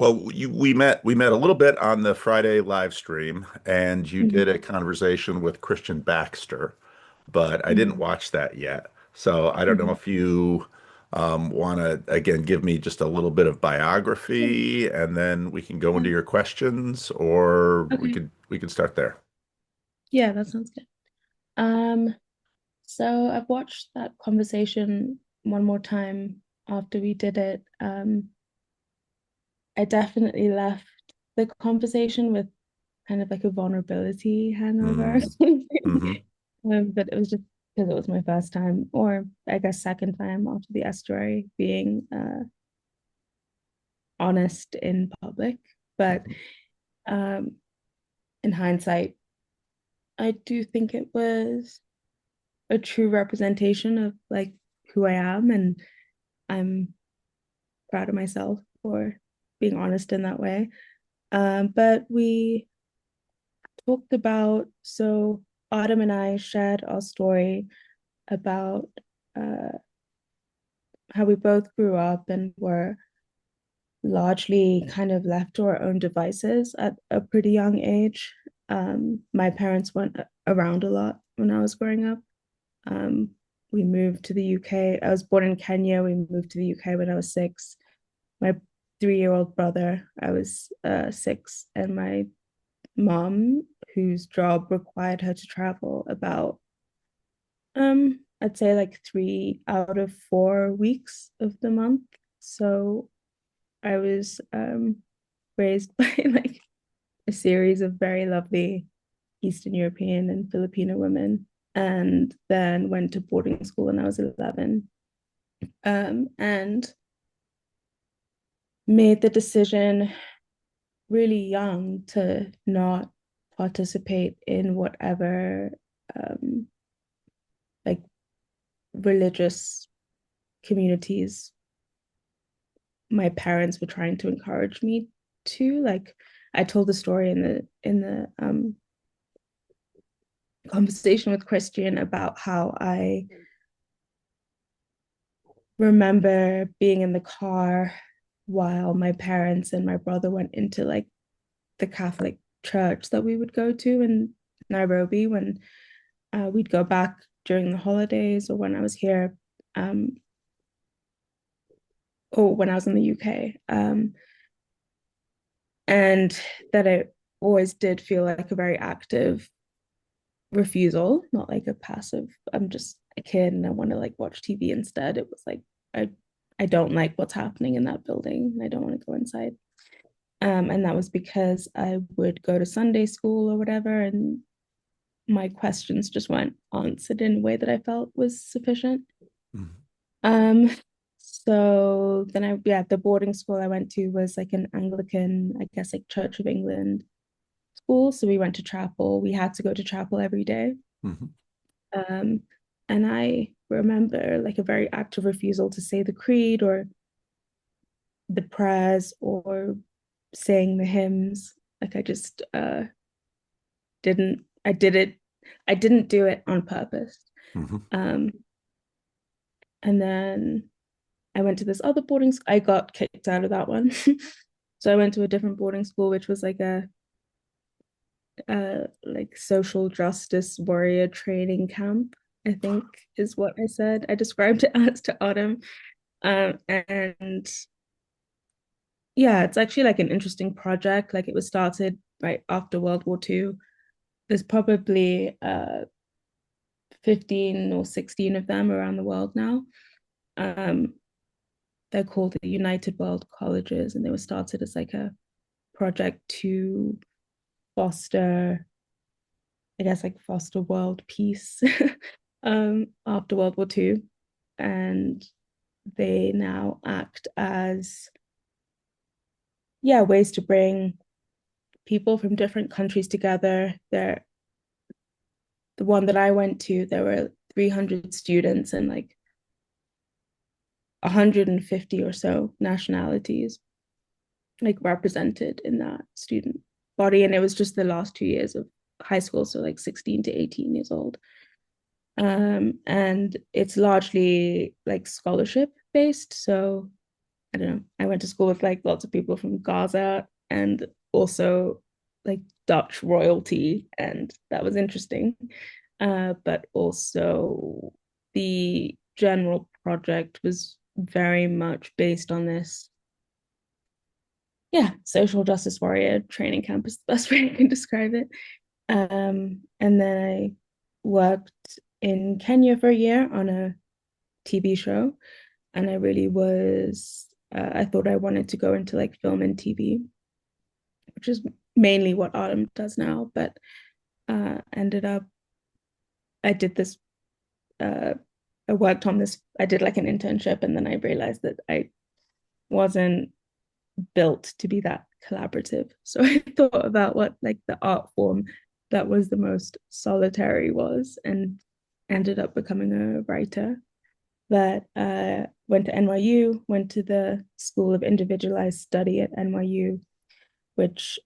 Well, we met a little bit on the Friday live stream, and you did Mhm. a conversation with Christian Baxter, but I didn't Mhm. watch that yet. So I don't know Mhm. if you want to again give me just a little bit of biography, and then we can go into Yeah. your questions, or we Okay. could we could start there. Yeah, that sounds good. Um, so I've watched that conversation one more time after we did it. I definitely left the conversation with kind of like a vulnerability hangover. Mm, hmm But it was just because it was my first time, or I guess second time after the estuary being honest in public. But um, in hindsight, I do think it was a true representation of like who I am, and I'm proud of myself for being honest in that way. But we talked about, so Autumn and I shared our story about uh, how we both grew up and were largely kind of left to our own devices at a pretty young age. My parents went around a lot when I was growing up. Um, we moved to the UK. I was born in Kenya. We moved to the UK when I was 6. My 3-year-old brother, I was 6, and my mom, whose job required her to travel about, I'd say like 3 out of 4 weeks of the month. So I was raised by like a series of very lovely Eastern European and Filipino women, and then went to boarding school when I was 11. And made the decision really young to not participate in whatever um, like religious communities my parents were trying to encourage me to. Like I told the story in the conversation with Christian about how I remember being in the car while my parents and my brother went into like the Catholic church that we would go to in Nairobi when we'd go back during the holidays or when I was here, um, or when I was in the UK. And that it always did feel like a very active refusal, not like a passive, I'm just a kid and I want to like watch TV instead. It was like, I, I don't like what's happening in that building and I don't want to go inside. And that was because I would go to Sunday school or whatever, and my questions just weren't answered in a way that I felt was sufficient. hmm Um, so then yeah, the boarding school I went to was like an Anglican, I guess like Church of England school. So we went to chapel. We had to go to chapel every day. hmm Um, and I remember like a very active refusal to say the creed or the prayers or saying the hymns. Like I just didn't I did it I didn't do it on purpose. hmm Um, and then I went to this other boarding school. I got kicked out of that one. So I went to a different boarding school, which was like a like social justice warrior training camp, I think is what I said. I described it as to Autumn. And yeah, it's actually like an interesting project. Like it was started right after World War II. There's probably 15 or 16 of them around the world now. Um, they're called the United World Colleges, and they were started as like a project to foster, I guess, like foster world peace after World War II. And they now act as, yeah, ways to bring people from different countries together. The one that I went to, there were 300 students and like 150 or so nationalities like represented in that student body. And it was just the last 2 years of high school, so like 16 to 18 years old. And it's largely like scholarship based. So I don't know, I went to school with like lots of people from Gaza and also like Dutch royalty, and that was interesting. But also the general project was very much based on this, yeah, social justice warrior training camp is the best way I can describe it. And then I worked in Kenya for a year on a TV show, and I really was, I thought I wanted to go into like film and TV, which is mainly what Autumn does now, but ended up, I did this, uh, I worked on this, I did like an internship, and then I realized that I wasn't built to be that collaborative. So I thought about what like the art form that was the most solitary was, and ended up becoming a writer. But went to NYU, went to the School of Individualized Study at NYU, which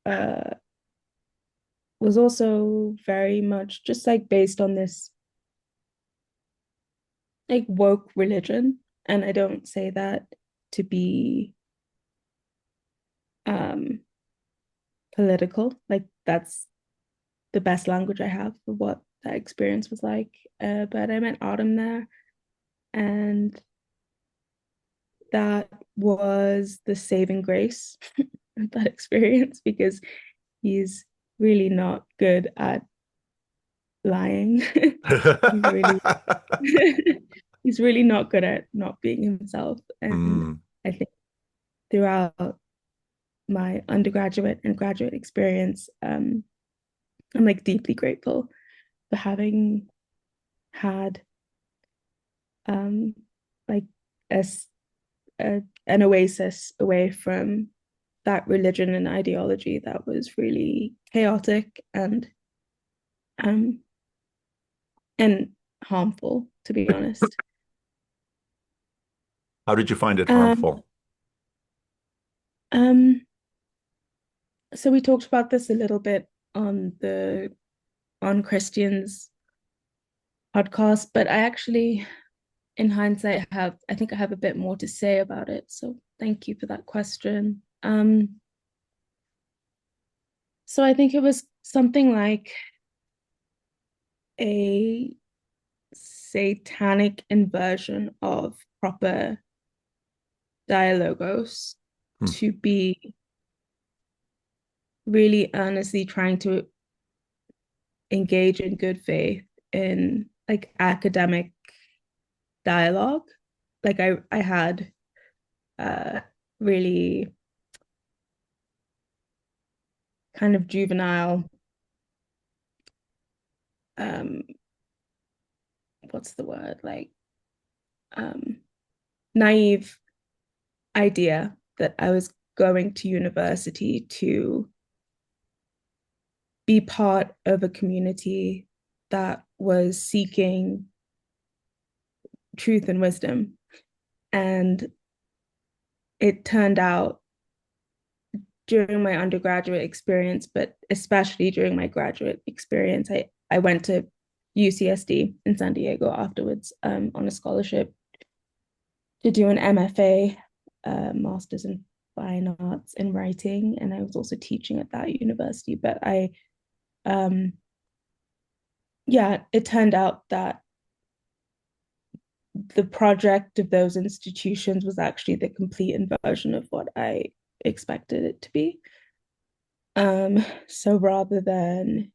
uh, was also very much just like based on this like woke religion. And I don't say that to be um, political. Like that's the best language I have for what that experience was like. But I met Autumn there, and that was the saving grace of that experience because he's really not good at lying. he's really he's really not good at not being himself. And Mm. I think throughout my undergraduate and graduate experience, I'm like deeply grateful for having had um like a, an oasis away from that religion and ideology that was really chaotic um and harmful, to be honest. How did you find it Um, harmful? um, so we talked about this a little bit on the on Christian's podcast, but I actually, in hindsight, have I think I have a bit more to say about it. So thank you for that question. So I think it was something like a satanic inversion of proper dialogos Hmm. to be really earnestly trying to engage in good faith in like academic dialogue. Like I had uh really kind of juvenile um what's the word, like um naive idea that I was going to university to be part of a community that was seeking truth and wisdom. And it turned out during my undergraduate experience, but especially during my graduate experience, I went to UCSD in San Diego afterwards on a scholarship to do an MFA, Master's in Fine Arts in Writing. And I was also teaching at that university. But um, yeah, it turned out that the project of those institutions was actually the complete inversion of what I expected it to be. So rather than,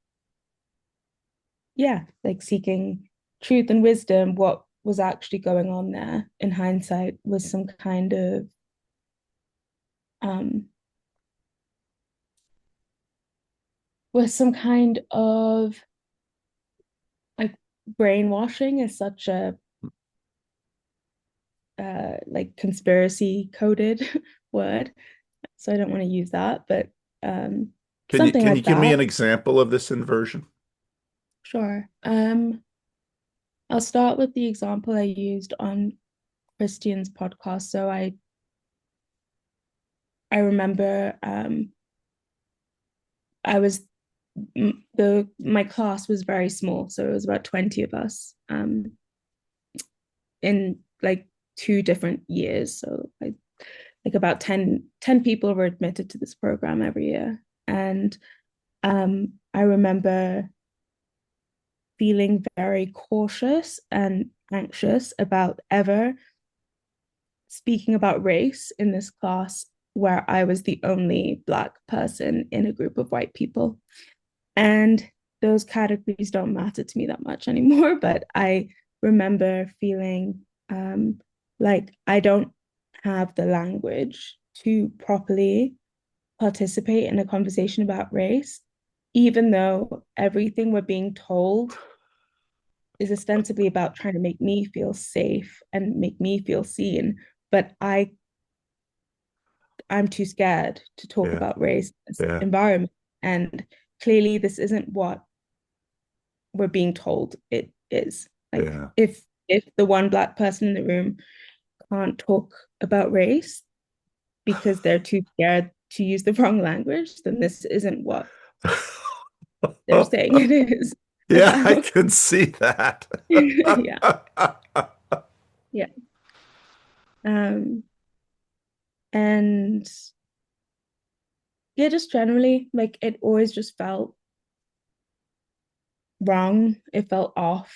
yeah, like seeking truth and wisdom, what was actually going on there in hindsight was some kind of um like brainwashing is such a like conspiracy coded word. So I don't want to use that, but um something Can you like give me that. an example of this inversion? Sure. I'll start with the example I used on Christian's podcast. So I remember I was the my class was very small, so it was about 20 of us in like two different years. So like about ten people were admitted to this program every year. And I remember feeling very cautious and anxious about ever speaking about race in this class where I was the only Black person in a group of white people. And those categories don't matter to me that much anymore, but I remember feeling like I don't have the language to properly participate in a conversation about race, even though everything we're being told is ostensibly about trying to make me feel safe and make me feel seen. But I'm too scared to talk Yeah. about race as Yeah. environment. And clearly this isn't what we're being told it is. Like Yeah. if the one Black person in the room can't talk about race because they're too scared to use the wrong language, then this isn't what they're saying it is Yeah, I about. can see that. Yeah. Yeah. Um, and yeah, just generally, like it always just felt wrong. It felt off.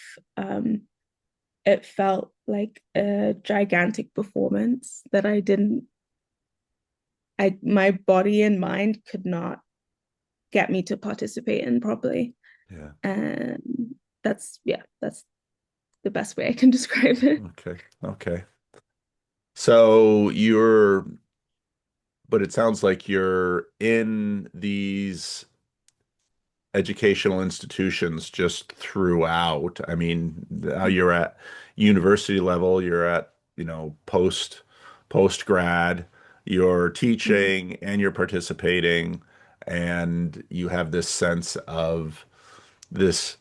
It felt like a gigantic performance that my body and mind could not get me to participate in properly. Yeah. And that's the best way I can describe it. Okay. Okay. So but it sounds like you're in these educational institutions just throughout. I mean, now you're at university level, you're at, post grad, you're Mhm. teaching and you're participating, and you have this sense of this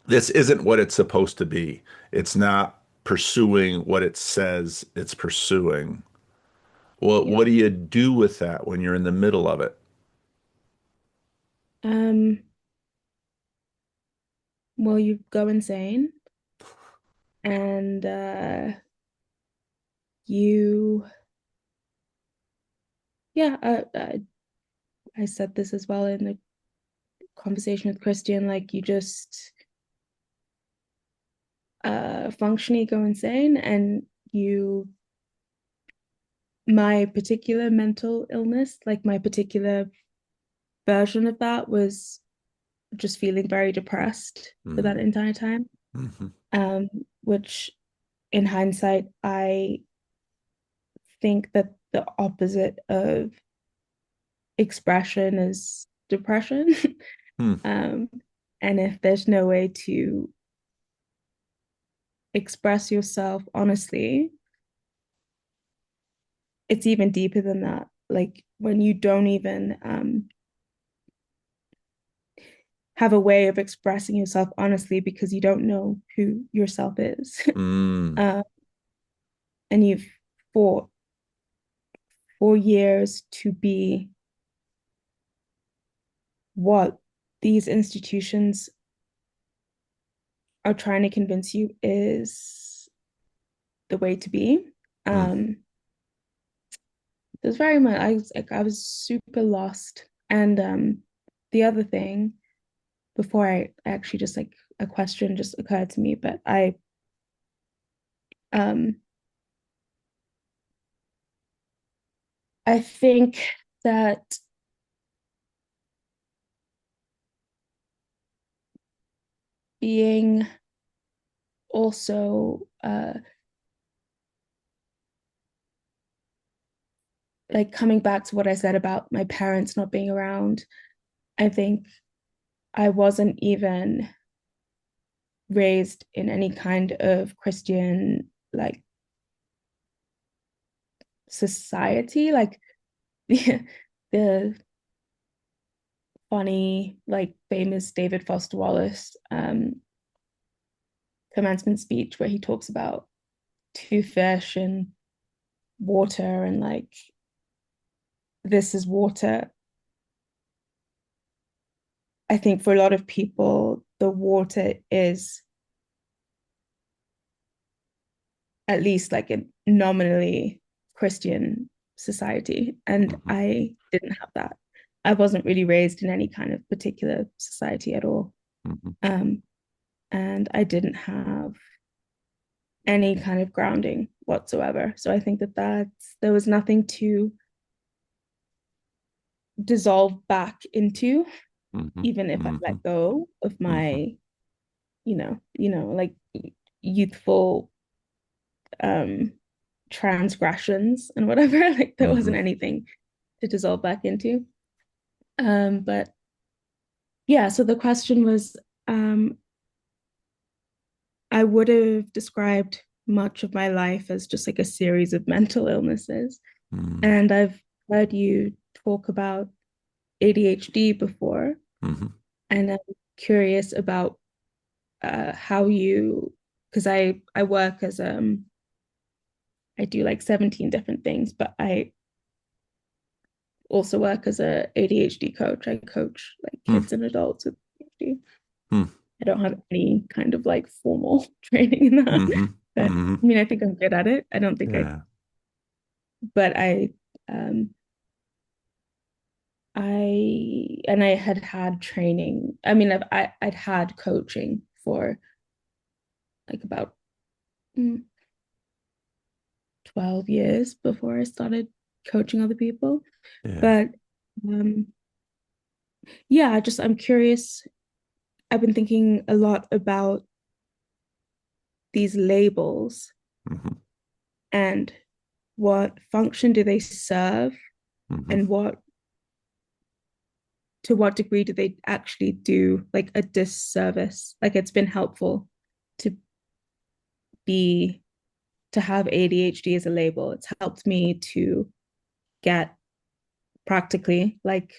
this isn't what it's supposed to be. It's not pursuing what it says it's pursuing. What Yeah. do you do with that when you're in the middle of it? Um, well, you go insane and you yeah, I said this as well in the conversation with Christian, like you just functionally go insane and you my particular mental illness, like my particular version of that was just feeling very depressed for that Mm, entire time. mhm, Um, which in hindsight, I think that the opposite of expression is depression. mm, um, and if there's no way to express yourself honestly, it's even deeper than that. Like when you don't even have a way of expressing yourself honestly because you don't know who yourself is. mm, uh, and you've fought for years to be what these institutions are trying to convince you is the way to be. mm. Um, it was very much I was super lost. And the other thing before I actually just like a question just occurred to me, but um I think that being also like coming back to what I said about my parents not being around, I think I wasn't even raised in any kind of Christian like society. Like the funny, like famous David Foster Wallace commencement speech where he talks about two fish and water and like this is water. I think for a lot of people, the water is at least like a nominally Christian society. And hmm I didn't have that. I wasn't really raised in any kind of particular society at all. hmm Um, and I didn't have any kind of grounding whatsoever. So I think that there was nothing to dissolve back into, hmm even if I hmm let go of hmm my, like youthful um transgressions and whatever. Like there hmm wasn't anything to dissolve back into. But yeah, so the question was, I would have described much of my life as just like a series of mental illnesses. And I've heard you talk about ADHD before, hmm and I'm curious about how you, because I work as I do like 17 different things, but I also work as a ADHD coach. I coach like hmm kids and adults with ADHD. hmm I don't have any kind of like formal training in that, hmm but hmm I mean, I think I'm good at it. I don't think I, Yeah. but um, and I had had training. I mean, I'd had coaching for like about mm, 12 years before I started coaching other people. Yeah. But um, yeah, I'm curious. I've been thinking a lot about these labels hmm and what function do they serve hmm and what to what degree do they actually do like a disservice? Like it's been helpful to be to have ADHD as a label. It's helped me to get practically like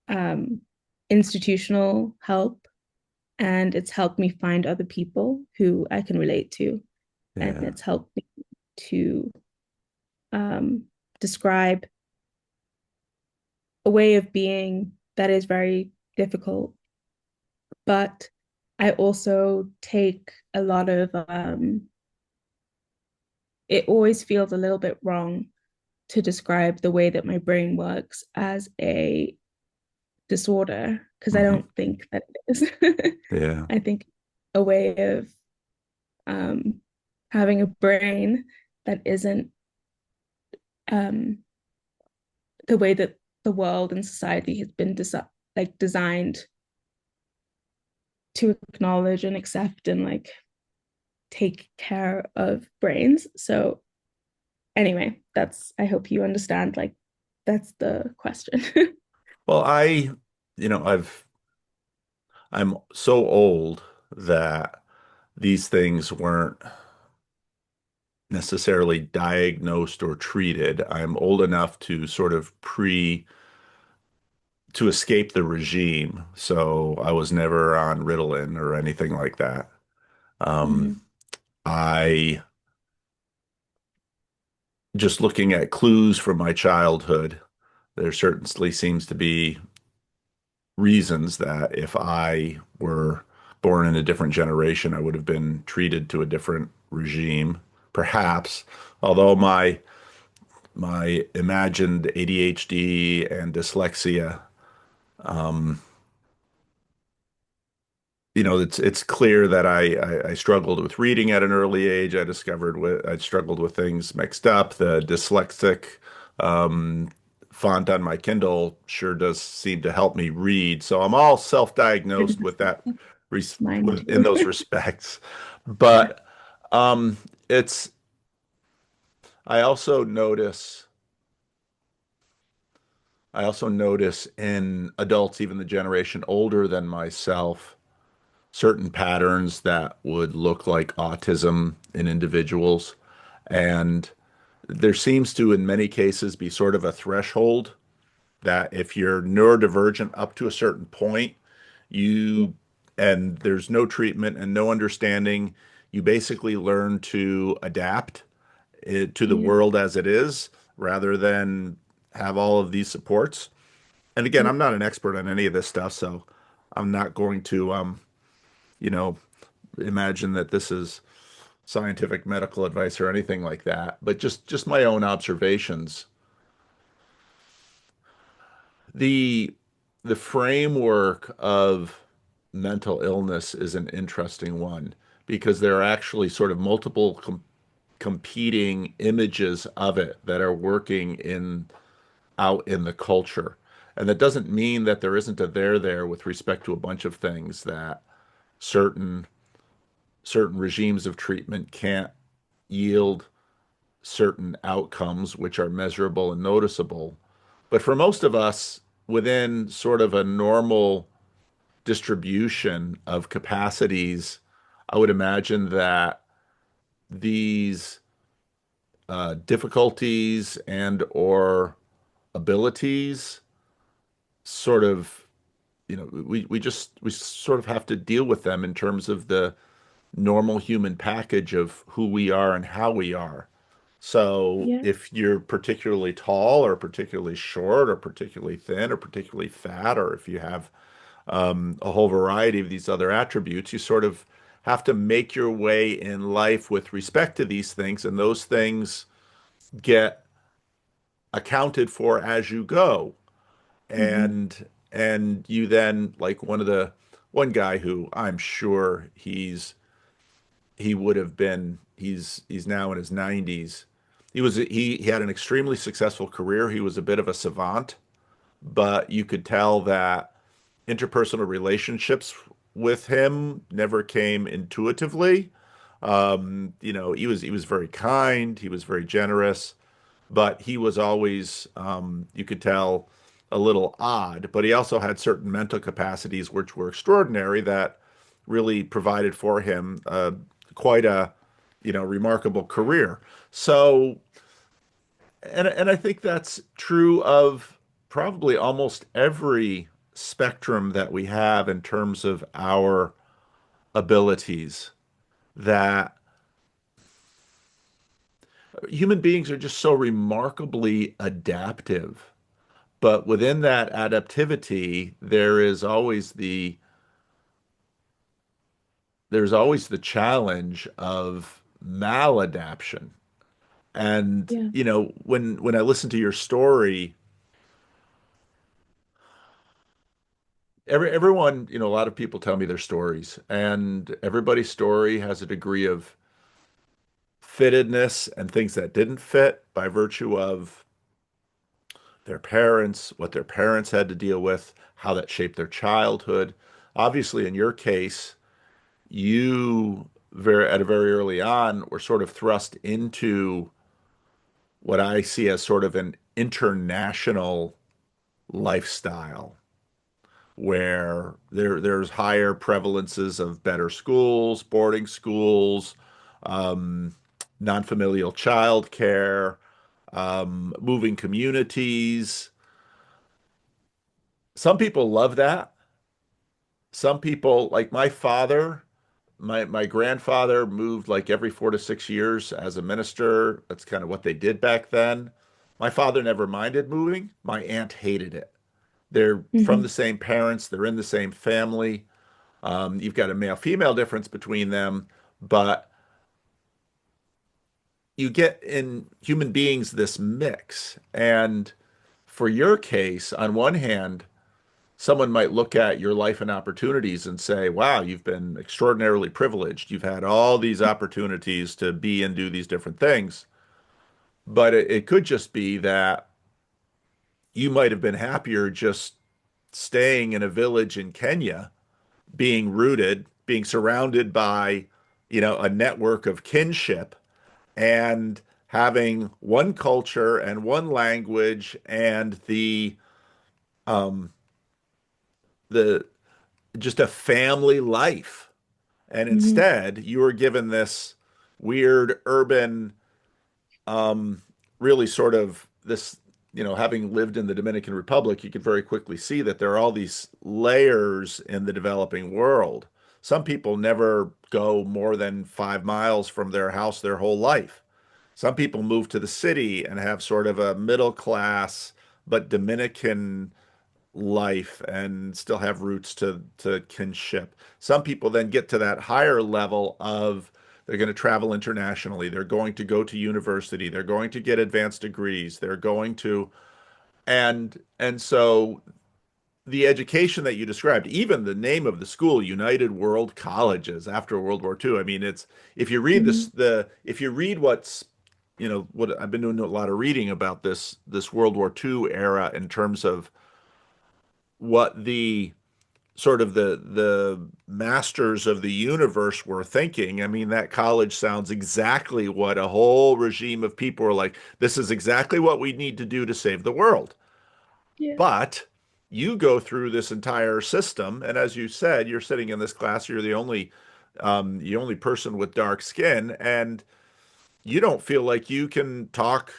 um, institutional help, and it's helped me find other people who I can relate to, and Yeah. it's helped me to um, describe a way of being that is very difficult. But I also take a lot of it always feels a little bit wrong to describe the way that my brain works as a disorder because I hmm don't think that it is. Yeah. I think a way of um, having a brain that isn't um, the way that the world and society has been like designed to acknowledge and accept and like take care of brains. So anyway, that's I hope you understand like that's the question. Well, I'm so old that these things weren't necessarily diagnosed or treated. I'm old enough to sort of to escape the regime. So I was never on Ritalin or anything like that. Um, Mhm. I just looking at clues from my childhood, there certainly seems to be reasons that if I were born in a different generation, I would have been treated to a different regime, perhaps. Although my imagined ADHD and dyslexia, um, it's clear that I struggled with reading at an early age. I struggled with things mixed up. The dyslexic um, font on my Kindle sure does seem to help me read. So I'm all self-diagnosed with that Mine in too. those respects. But um, it's I also notice I also notice in adults, even the generation older than myself, certain patterns that would look like autism in individuals. And there seems to, in many cases, be sort of a threshold that if you're neurodivergent up to a certain point, Yeah. you, and there's no treatment and no understanding, you basically learn to adapt to the Yeah. world as it is rather than have all of these supports. And again, Yeah. I'm not an expert on any of this stuff, so I'm not going to, you know, imagine that this is scientific medical advice or anything like that, but just my own observations. The the framework of mental illness is an interesting one because there are actually sort of multiple competing images of it that are working in out in the culture. And that doesn't mean that there isn't a there with respect to a bunch of things that certain certain regimes of treatment can't yield certain outcomes which are measurable and noticeable. But for most of us, within sort of a normal distribution of capacities, I would imagine that these difficulties and or abilities sort of, we sort of have to deal with them in terms of the normal human package of who we are and how we are. So Yeah. if you're particularly tall or particularly short or particularly thin or particularly fat, or if you have a whole variety of these other attributes, you sort of have to make your way in life with respect to these things, and those things get accounted for as you go. Mm-hmm. And you then like one guy who I'm sure he would have been he's now in his 90s. He had an extremely successful career. He was a bit of a savant, but you could tell that interpersonal relationships with him never came intuitively. He was very kind, he was very generous, but he was always, you could tell, a little odd. But he also had certain mental capacities which were extraordinary that really provided for him quite a, remarkable career. So, and I think that's true of probably almost every spectrum that we have in terms of our abilities, that human beings are just so remarkably adaptive. But within that adaptivity, there's always the challenge of maladaption. And Yeah. when I listen to your story, everyone, a lot of people tell me their stories, and everybody's story has a degree of fittedness and things that didn't fit by virtue of their parents, what their parents had to deal with, how that shaped their childhood. Obviously, in your case, you at a very early on were sort of thrust into what I see as sort of an international lifestyle where there's higher prevalences of better schools, boarding schools, um, non-familial childcare, moving communities. Some people love that. Some people, like my father, my grandfather moved like every 4 to 6 years as a minister. That's kind of what they did back then. My father never minded moving. My aunt hated it. They're from Mm-hmm. the same parents, they're in the same family. You've got a male-female difference between them, but you get in human beings this mix. And for your case, on one hand, someone might look at your life and opportunities and say, wow, you've been extraordinarily privileged. You've had all these opportunities to be and do these different things. But it could just be that you might have been happier just staying in a village in Kenya, being rooted, being surrounded by, a network of kinship and having one culture and one language and um the just a family life. And Mm-hmm. instead, you were given this weird urban, um, really sort of this, having lived in the Dominican Republic, you could very quickly see that there are all these layers in the developing world. Some people never go more than 5 miles from their house their whole life. Some people move to the city and have sort of a middle class but Dominican life and still have roots to kinship. Some people then get to that higher level of They're going to travel internationally. They're going to go to university. They're going to get advanced degrees. They're going to, and so the education that you described, even the name of the school, United World Colleges after World War II. I mean, it's if you read this, Hmm. if you read what's, what I've been doing a lot of reading about this World War II era in terms of what the sort of the masters of the universe were thinking. I mean, that college sounds exactly what a whole regime of people were like, this is exactly what we need to do to save the world. Yeah. But you go through this entire system, and as you said, you're sitting in this class, you're the only person with dark skin, and you don't feel like you can talk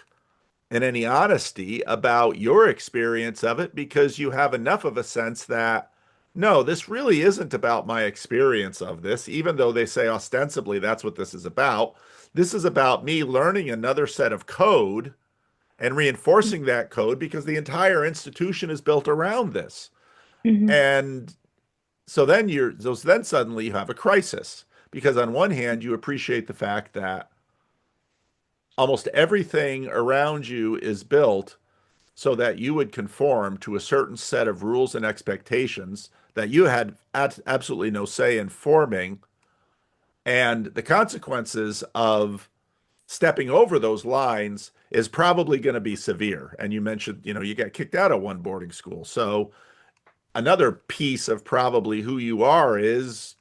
in any honesty about your experience of it because you have enough of a sense that no, this really isn't about my experience of this, even though they say ostensibly that's what this is about. This is about me learning another set of code and reinforcing that code because the entire institution is built around this. Hmm. And so then suddenly you have a crisis because on one hand you appreciate the fact that almost everything around you is built so that you would conform to a certain set of rules and expectations that you had absolutely no say in forming, and the consequences of stepping over those lines is probably going to be severe. And you mentioned, you got kicked out of one boarding school. So another piece of probably who you are is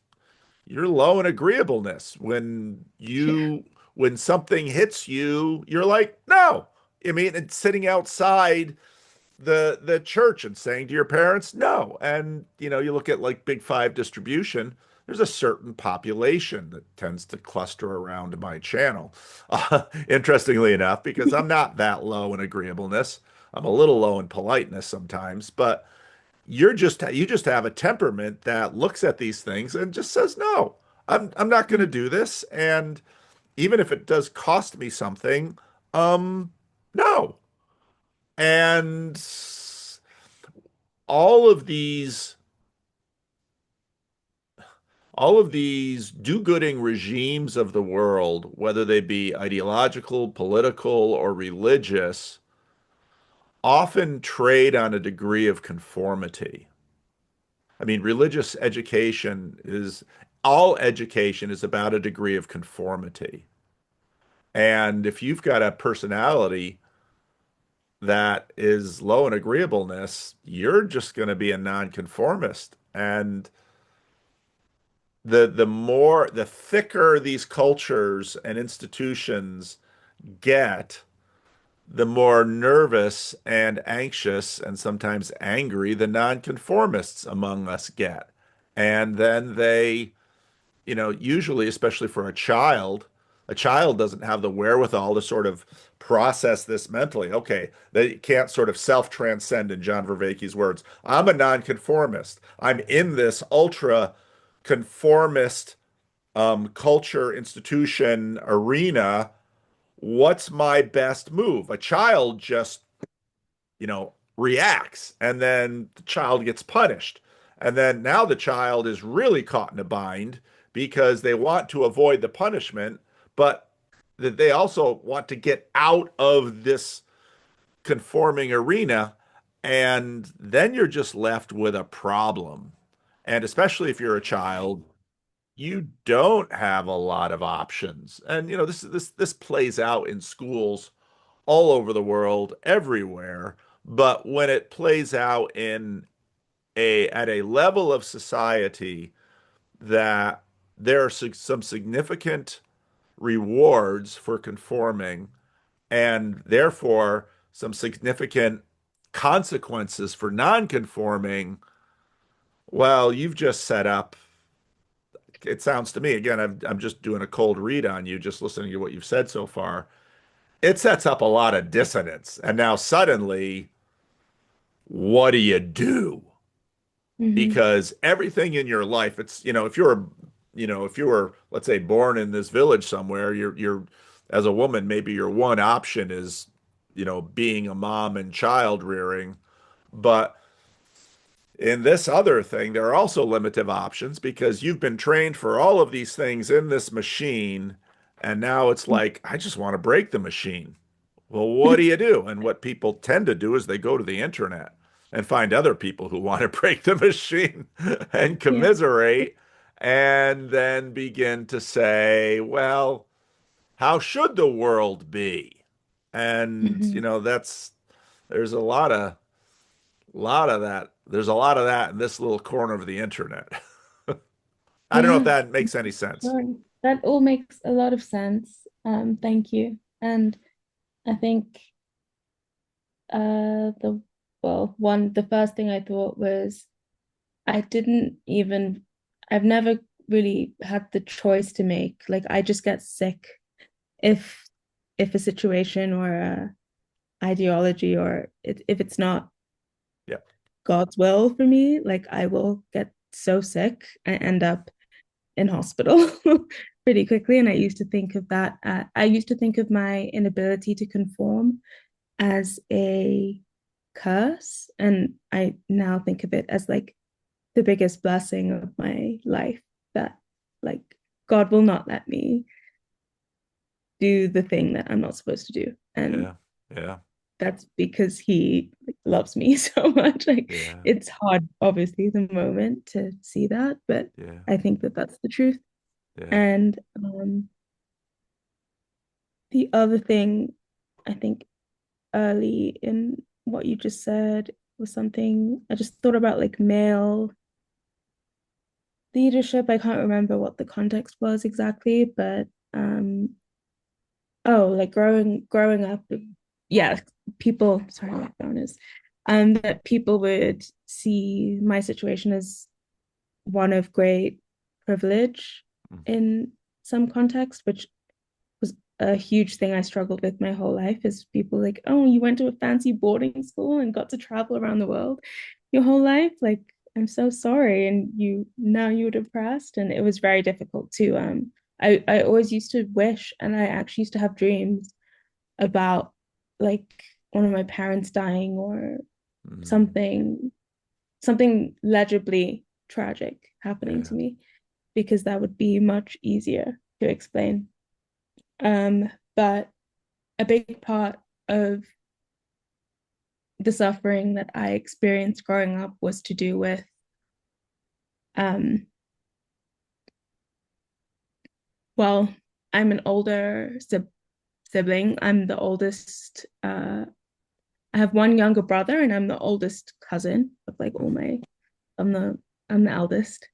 you're low in agreeableness. Yeah. When something hits you, you're like, no. I mean, it's sitting outside the church and saying to your parents, no. And you look at like Big Five distribution, there's a certain population that tends to cluster around my channel. Interestingly enough, because I'm not that low in agreeableness. I'm a little low in politeness sometimes, but you just have a temperament that looks at these things and just says, no, I'm not going to do this. And even if it does cost me something, no. And all of these all of these do-gooding regimes of the world, whether they be ideological, political, or religious, often trade on a degree of conformity. I mean, religious education is all education is about a degree of conformity. And if you've got a personality that is low in agreeableness, you're just going to be a nonconformist. And the thicker these cultures and institutions get, the more nervous and anxious and sometimes angry the nonconformists among us get. And then usually, especially for a child doesn't have the wherewithal to sort of process this mentally. Okay, they can't sort of self-transcend in John Vervaeke's words. I'm a nonconformist. I'm in this ultra conformist culture institution arena. What's my best move? A child just reacts, and then the child gets punished. And then now the child is really caught in a bind because they want to avoid the punishment, but that they also want to get out of this conforming arena. And then you're just left with a problem. And especially if you're a child, you don't have a lot of options. And this plays out in schools all over the world, everywhere. But when it plays out in a at a level of society that there are some significant rewards for conforming and therefore some significant consequences for non-conforming, well, you've just set up, it sounds to me, again, I'm just doing a cold read on you, just listening to what you've said so far. It sets up a lot of dissonance. And now suddenly, what do you do? Hmm. Because everything in your life, it's, if you were, let's say, born in this village somewhere, as a woman, maybe your one option is, being a mom and child rearing. But in this other thing, there are also limited options because you've been trained for all of these things in this machine, and now it's like, I just want to break the machine. Well, what do you do? And what people tend to do is they go to the internet and find other people who want to break the machine and Yeah. commiserate, and then begin to say, well, how should the world be? And, Hmm. there's a lot of that. There's a lot of that in this little corner of the internet. I don't know if Yeah. that makes any sense. Sure. That all makes a lot of sense. Thank you. And I think the the first thing I thought was I didn't even I've never really had the choice to make. Like I just get sick if if a situation or a ideology or if it's not Yeah. God's will for me, like I will get so sick and end up in hospital pretty quickly. And I used to think of that. I used to think of my inability to conform as a curse, and I now think of it as like the biggest blessing of my life. That like God will not let me do the thing that I'm not supposed to do, and Yeah. Yeah. that's because he loves me so much. Like Yeah. it's hard, obviously, the moment to see that, but Yeah. I think that that's the truth. Yeah. And the other thing, I think early in what you just said was something I just thought about like male leadership. I can't remember what the context was exactly, but oh, like growing up, yeah, people, sorry, my phone is, that people would see my situation as one of great privilege Mm. in some context, which was a huge thing I struggled with my whole life is people like, oh, you went to a fancy boarding school and got to travel around the world your whole life. Like, I'm so sorry. And you're depressed. And it was very difficult to I always used to wish and I actually used to have dreams about like one of my parents dying or Mm. something something legibly tragic happening Yeah. to me because that would be much easier to explain. But a big part of the suffering that I experienced growing up was to do with um well, I'm an older sibling. I'm the oldest I have one younger brother and I'm the oldest cousin of like all Mm. my I'm the I'm the eldest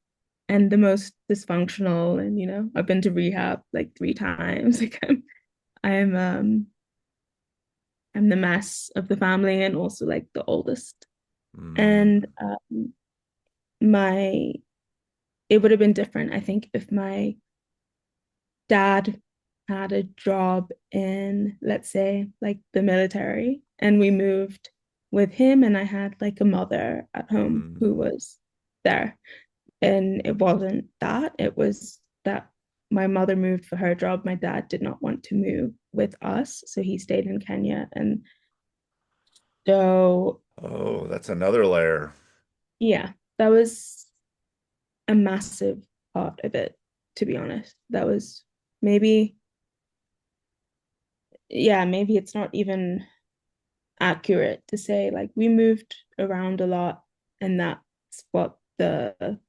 and the most dysfunctional and I've been to rehab like 3 times. Like I'm um I'm the mess of the family and also like the oldest. Mm. And my it would have been different, I think, if my dad had a job in, let's say, like the military, and we moved with him, and I had like a mother at home who Mm. was there. And it wasn't that, it was that my mother moved for her job. My dad did not want to move with us, so he stayed in Kenya. And so, Oh, that's another layer. yeah, that was a massive part of it, to be honest. That was maybe, yeah, maybe it's not even accurate to say like we moved around a lot and that's what the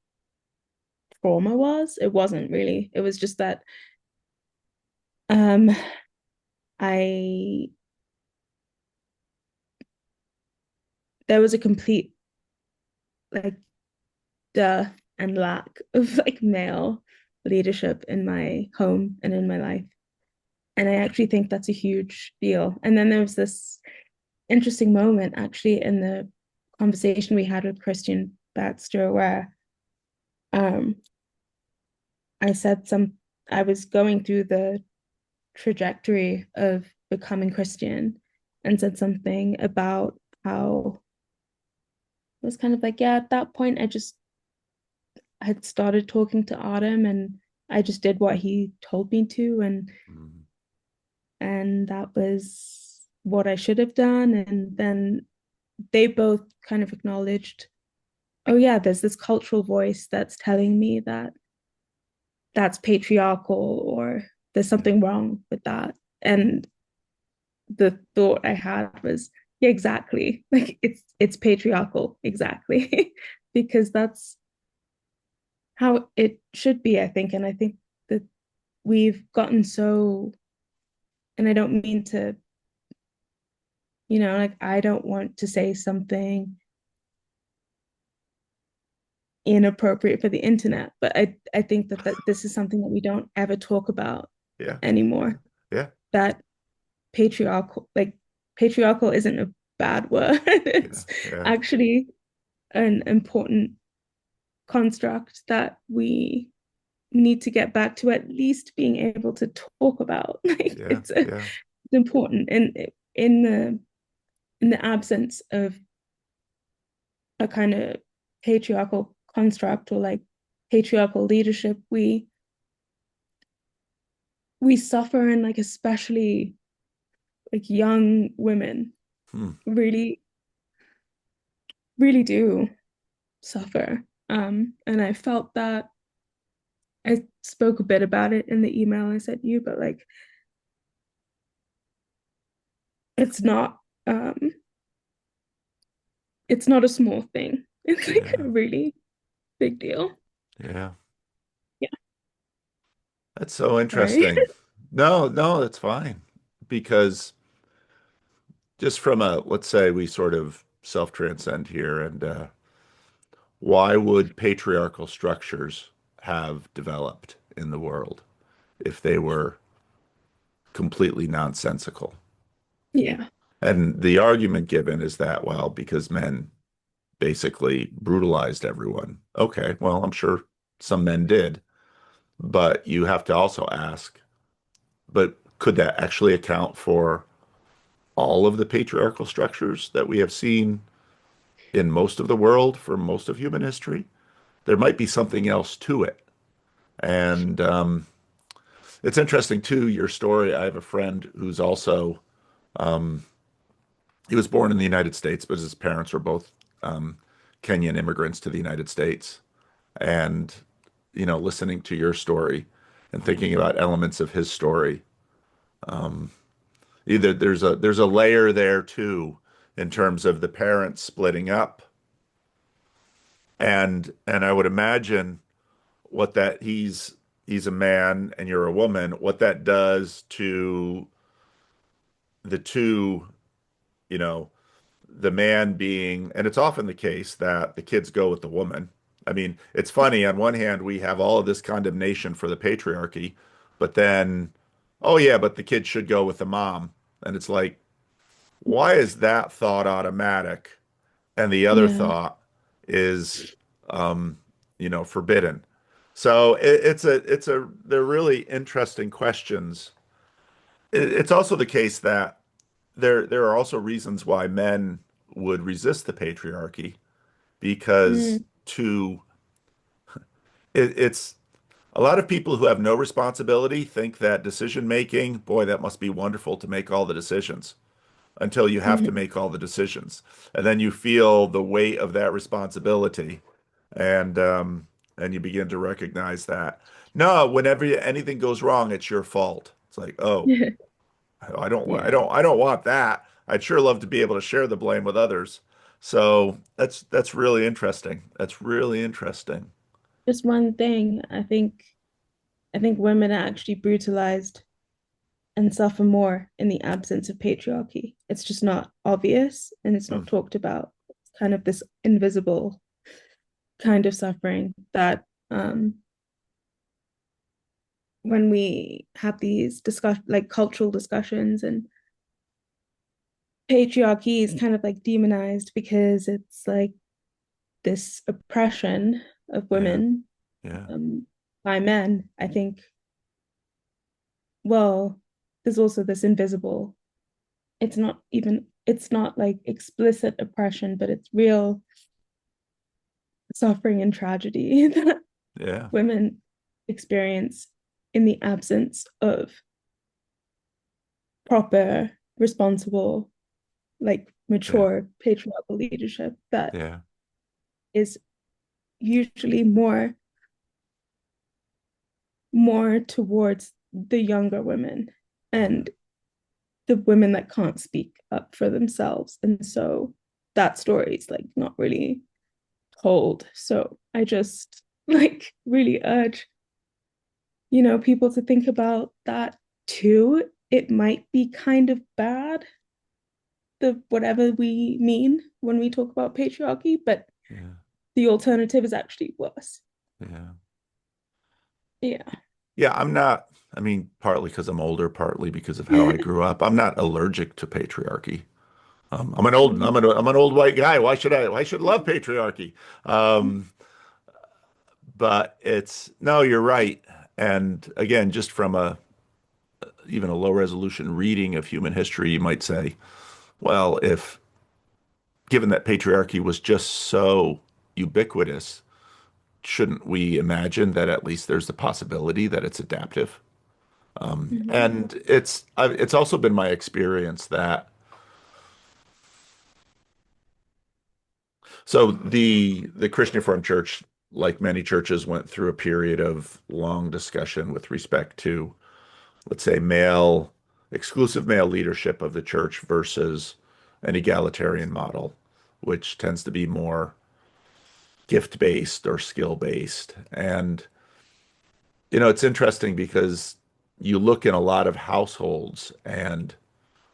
trauma was. It wasn't really. It was just that um I there was a complete like dearth and lack of like male leadership in my home and in my life. And I actually think that's a huge deal. And then there was this interesting moment actually in the conversation we had with Christian Baxter where um I said some I was going through the trajectory of becoming Christian and said something about how it was kind of like, yeah, at that point I had started talking to Autumn and I just did what he told me to Mm. and that was what I should have done. And then they both kind of acknowledged, oh yeah, there's this cultural voice that's telling me that that's patriarchal or there's Yeah, something wrong with that. And the thought I had was, yeah, exactly. Like it's patriarchal, exactly. Because that's how it should be, I think. And I think that we've gotten so, and I don't mean to, like I don't want to say something inappropriate for the internet, but I think that this is something that we don't ever talk about yeah, yeah, anymore. yeah, That patriarchal isn't a bad word. yeah, It's yeah, actually an important construct that we need to get back to at least being able to talk about. Like yeah, it's yeah, important. And in the absence of a kind of patriarchal construct or like patriarchal leadership, we suffer, and like especially like young women hmm, really really do suffer. And I felt that I spoke a bit about it in the email I sent you, but like it's not um it's not a small thing. It's like a yeah, really big deal. yeah. Yeah, That's so sorry. interesting. No, no, that's fine. Because just from a, let's say we sort of self-transcend here, and why would patriarchal structures have developed in the world if they were completely nonsensical? Yeah. And the argument given is that, well, because men basically brutalized everyone. Okay, well, I'm sure some men did, but you have to also ask, but could that actually account for all of the patriarchal structures that we have seen in most of the world for most of human history? There might be something else to it. And it's interesting too, your story. I have a friend who's also, he was born in the United States, but his parents were both Kenyan immigrants to the United States. And, listening to your story and thinking about elements of his story, either there's a layer there too in terms of the parents splitting up. And I would imagine what that he's a man and you're a woman, what that does to the two, you know, the man being, and it's often the case that the kids go with the woman. I mean, it's funny. On one hand, we have all of this condemnation for the patriarchy, but then, oh yeah, but the kid should go with the mom. And it's like, why is that thought automatic and the other Yeah. thought is, um, forbidden? So they're really interesting questions. It's also the case that there are also reasons why men would resist the patriarchy because Mm, it's a lot of people who have no responsibility think that decision making, boy, that must be wonderful to make all the decisions until you have to mhm. make all the decisions. And then you feel the weight of that responsibility and and you begin to recognize that no, whenever anything goes wrong, it's your fault. It's like, oh, Yeah. I don't want that. I'd sure love to be able to share the blame with others. So that's really interesting. That's really interesting. Just one thing, I think women are actually brutalized and suffer more in the absence of patriarchy. It's just not obvious and it's Hmm. not talked about. It's kind of this invisible kind of suffering that when we have these like cultural discussions, and patriarchy is kind of like demonized because it's like this oppression of Yeah, women yeah, by men. I think, well, there's also this invisible, it's not like explicit oppression, but it's real suffering and tragedy that yeah, women experience in the absence of proper, responsible, like yeah, mature patriarchal leadership that yeah, is usually more towards the younger women and the women that can't speak up for themselves. And so that story is like not really told. So I just like really urge, people to think about that too. It might be kind of bad, the whatever we mean when we talk about patriarchy, but Yeah. the alternative is actually worse. Yeah. Yeah. Yeah, I'm not, I mean, partly because I'm older, partly because of how I grew up. I'm not allergic to patriarchy. I'm an old white guy. Why should I love patriarchy? Um, but no, you're right. And again, just from even a low resolution reading of human history, you might say, well, if given that patriarchy was just so ubiquitous, shouldn't we imagine that at least there's the possibility that it's adaptive? Mhm. And it's also been my experience that the Christian Reformed Church, like many churches, went through a period of long discussion with respect to, let's say, exclusive male leadership of the church versus an egalitarian model, which tends to be more gift based or skill based. And it's interesting because you look in a lot of households and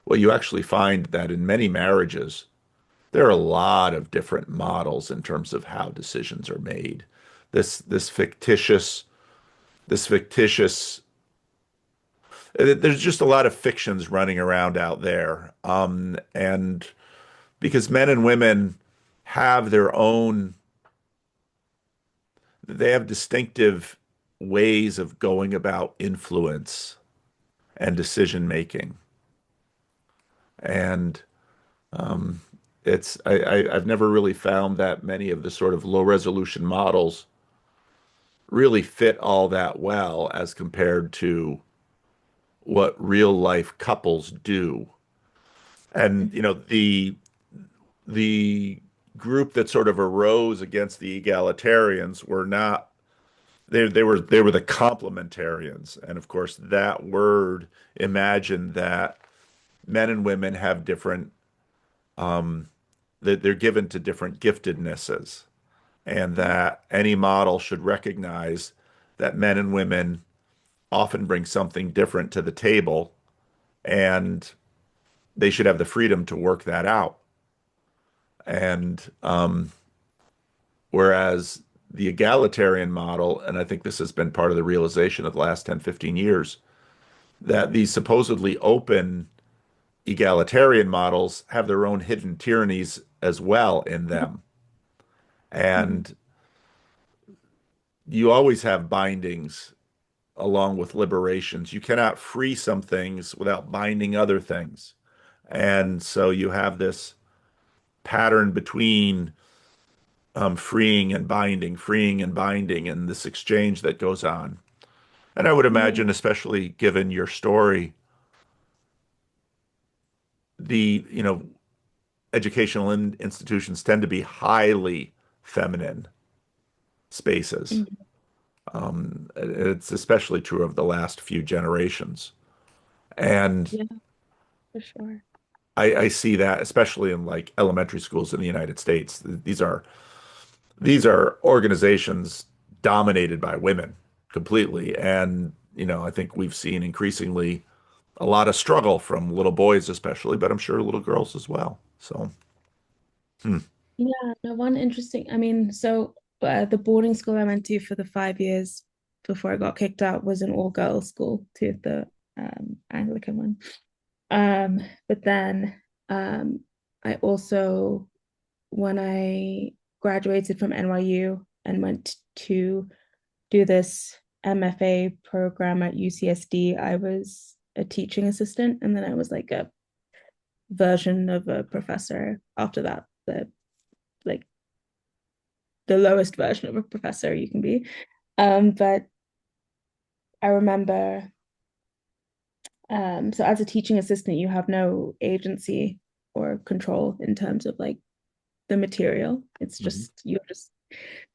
well, you actually find that in many marriages, there are a lot of different models in terms of how decisions are made. This fictitious, there's just a lot of fictions running around out there. And because men and women have they have distinctive ways of going about influence and decision making. And I've never really found that many of the sort of low resolution models really fit all that well as compared to what real life couples do. And the group that sort of arose against the egalitarians were not they were the complementarians. And of course that word imagined that men and women have different that they're given to different giftednesses and that any model should recognize that men and women often bring something different to the table and they should have the freedom to work that out. And whereas the egalitarian model, and I think this has been part of the realization of the last 10, 15 years, that these supposedly open egalitarian models have their own hidden tyrannies as well in them. Mhm. And you always have bindings along with liberations. You cannot free some things without binding other things. And so you have this pattern between freeing and binding, and this exchange that goes on. And I would Yeah. imagine, especially given your story, the, educational institutions tend to be highly feminine spaces. Mhm. It's especially true of the last few generations. And Yeah, for sure. I see that especially in like elementary schools in the United States. These are organizations dominated by women completely. And, I think we've seen increasingly a lot of struggle from little boys, especially, but I'm sure little girls as well. So, hmm. Yeah, no, one interesting. I mean, so the boarding school I went to for the 5 years before I got kicked out was an all-girls school too, the Anglican one. But then I also, when I graduated from NYU and went to do this MFA program at UCSD, I was a teaching assistant, and then I was like a version of a professor after that, like the lowest version of a professor you can be. But I remember, so as a teaching assistant, you have no agency or control in terms of like the material. It's Mhm. just you're just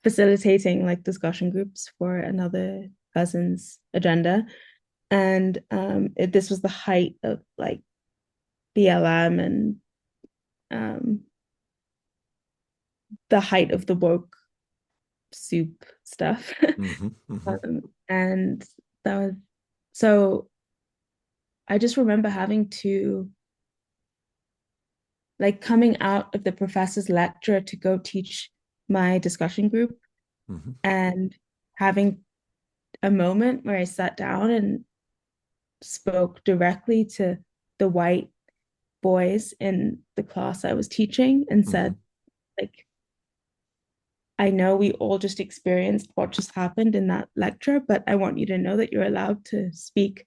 facilitating like discussion groups for another cousin's agenda. And this was the height of like BLM and um, the height of the woke soup stuff. Hmm. Hmm. And that was so I just remember having to like coming out of the professor's lecture to go teach my discussion group Hmm. and having a moment where I sat down and spoke directly to the white boys in the class I was teaching and Hmm. said, like, I know we all just experienced what just happened in that lecture, but I want you to know that you're allowed to speak,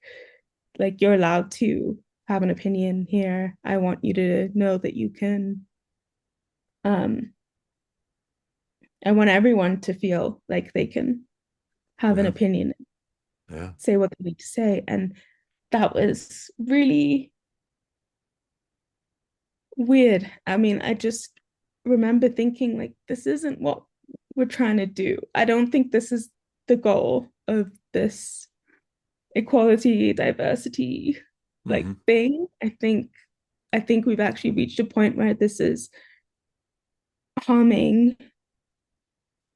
like, you're allowed to have an opinion here. I want you to know that you can, um, I want everyone to feel like they can have an Yeah. opinion, Yeah. say what they need to say. And that was really weird. I mean, I just remember thinking, like, this isn't what we're trying to do. I don't think this is the goal of this equality, diversity, like Hmm. thing. I think we've actually reached a point where this is harming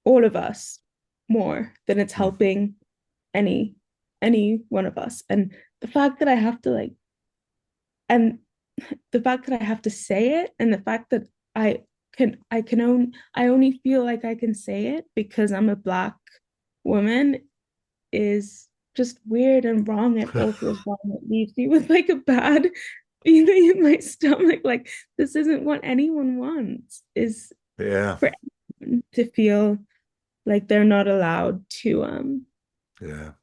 all of us more than it's Hmm. helping any any one of us. And the fact that I have to like and the fact that I have to say it and the fact that I only feel like I can say it because I'm a black woman is just weird and wrong. It all feels wrong. It leaves me with like a bad feeling in my stomach. Like this isn't what anyone wants, is Yeah. for everyone to feel like they're not allowed to Yeah.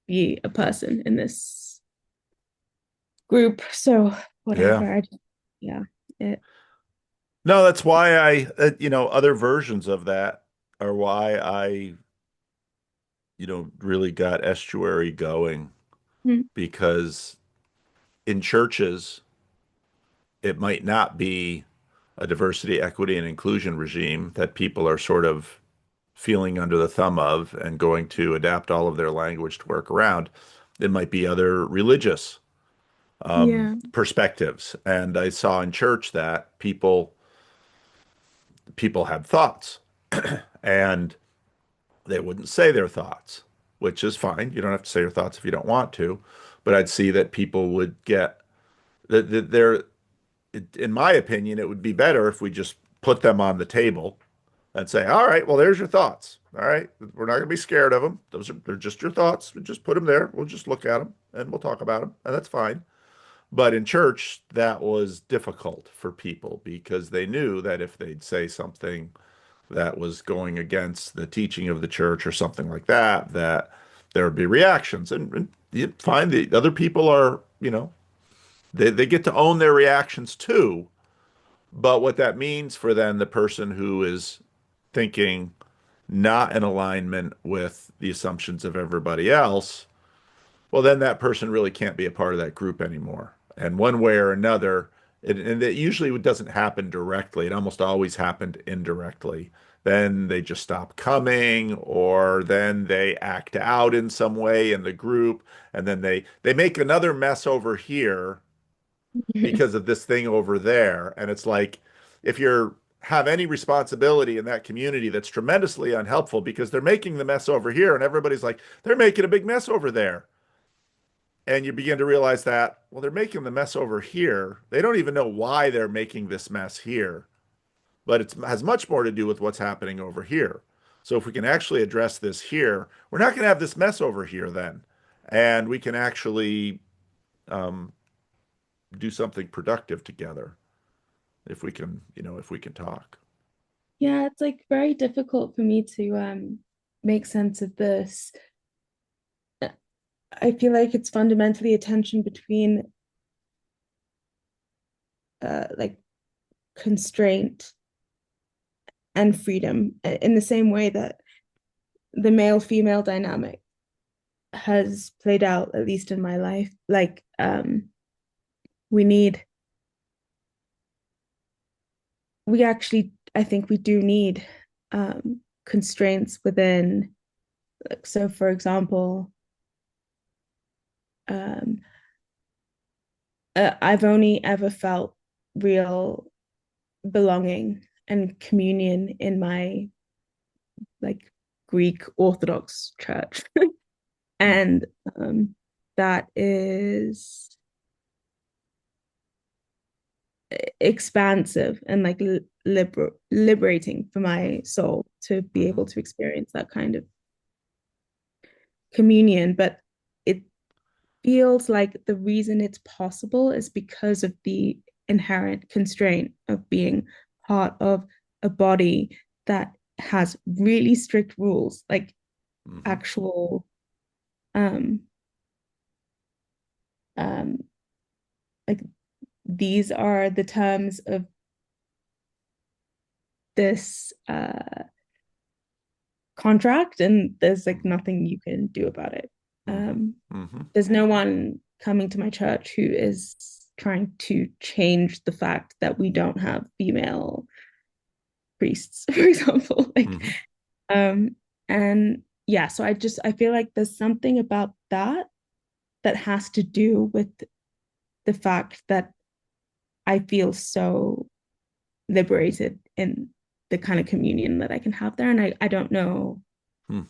be a person in this group. So Yeah. whatever. Yeah. It No, that's why other versions of that are why I, really got estuary going mm, because in churches, it might not be a diversity, equity, and inclusion regime that people are sort of feeling under the thumb of and going to adapt all of their language to work around. It might be other religious yeah. perspectives. And I saw in church that people had thoughts and they wouldn't say their thoughts, which is fine. You don't have to say your thoughts if you don't want to. But I'd see that people would get that they're, in my opinion, it would be better if we just put them on the table and say, all right, well, there's your thoughts. All right, we're not going to be scared of them. They're just your thoughts. We just put them there. We'll just look at them and we'll talk about them, and that's fine. But in church, that was difficult for people because they knew that if they'd say something that was going against the teaching of the church or something like that, that there would be reactions. And you find the other people are, they get to own their reactions too. But what that means for then the person who is thinking not in alignment with the assumptions of everybody else, well, then that person really can't be a part of that group anymore. And one way or another, and it usually doesn't happen directly. It almost always happened indirectly. Then they just stop coming, or then they act out in some way in the group, and then they make another mess over here because of this thing over there. And it's like if you're have any responsibility in that community, that's tremendously unhelpful because they're making the mess over here, and everybody's like, they're making a big mess over there. And you begin to realize that, well, they're making the mess over here. They don't even know why they're making this mess here, but it has much more to do with what's happening over here. So if we can actually address this here, we're not going to have this mess over here then. And we can actually um, do something productive together if we can talk. Yeah, it's like very difficult for me to make sense of this. I feel like it's fundamentally a tension between like constraint and freedom in the same way that the male-female dynamic has played out, at least in my life. Like we need we actually I think we do need constraints within, like, so for example, um, I've only ever felt real belonging and communion in my like Greek Orthodox church. Mm, And that is expansive and like liberating for my soul to be mhm, able to experience that kind of communion. But it feels like the reason it's possible is because of the inherent constraint of being part of a body that has really strict rules, like mhm, actual um um like these are the terms of this contract, and there's like mhm, nothing you can do about it. mhm, um mhm, there's no one coming to my church who is trying to change the fact that we don't have female priests, for example. Like, mhm, um, and yeah, so I feel like there's something about that that has to do with the fact that I feel so liberated in the kind of communion that I can have there. And I don't know hmm.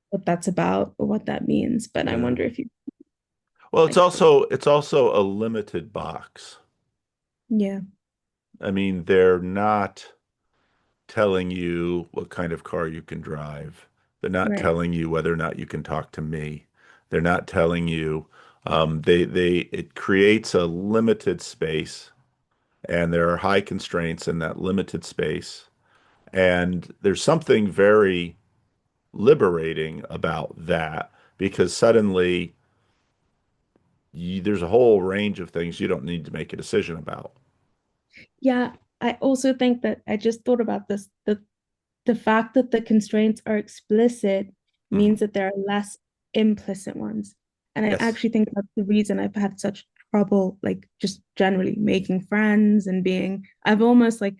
what that's about or what that means, but I Yeah. wonder if you Well, like, it's also a limited box. yeah, I mean, they're not telling you what kind of car you can drive. They're not right. telling you whether or not you can talk to me. They're not telling you. It creates a limited space, and there are high constraints in that limited space. And there's something very liberating about that because suddenly there's a whole range of things you don't need to make a decision about. Yeah, I also think that I just thought about this, the fact that the constraints are explicit Mhm. means that there are less implicit ones. And I Yes. actually think that's the reason I've had such trouble, like just generally making friends and being, I've almost like,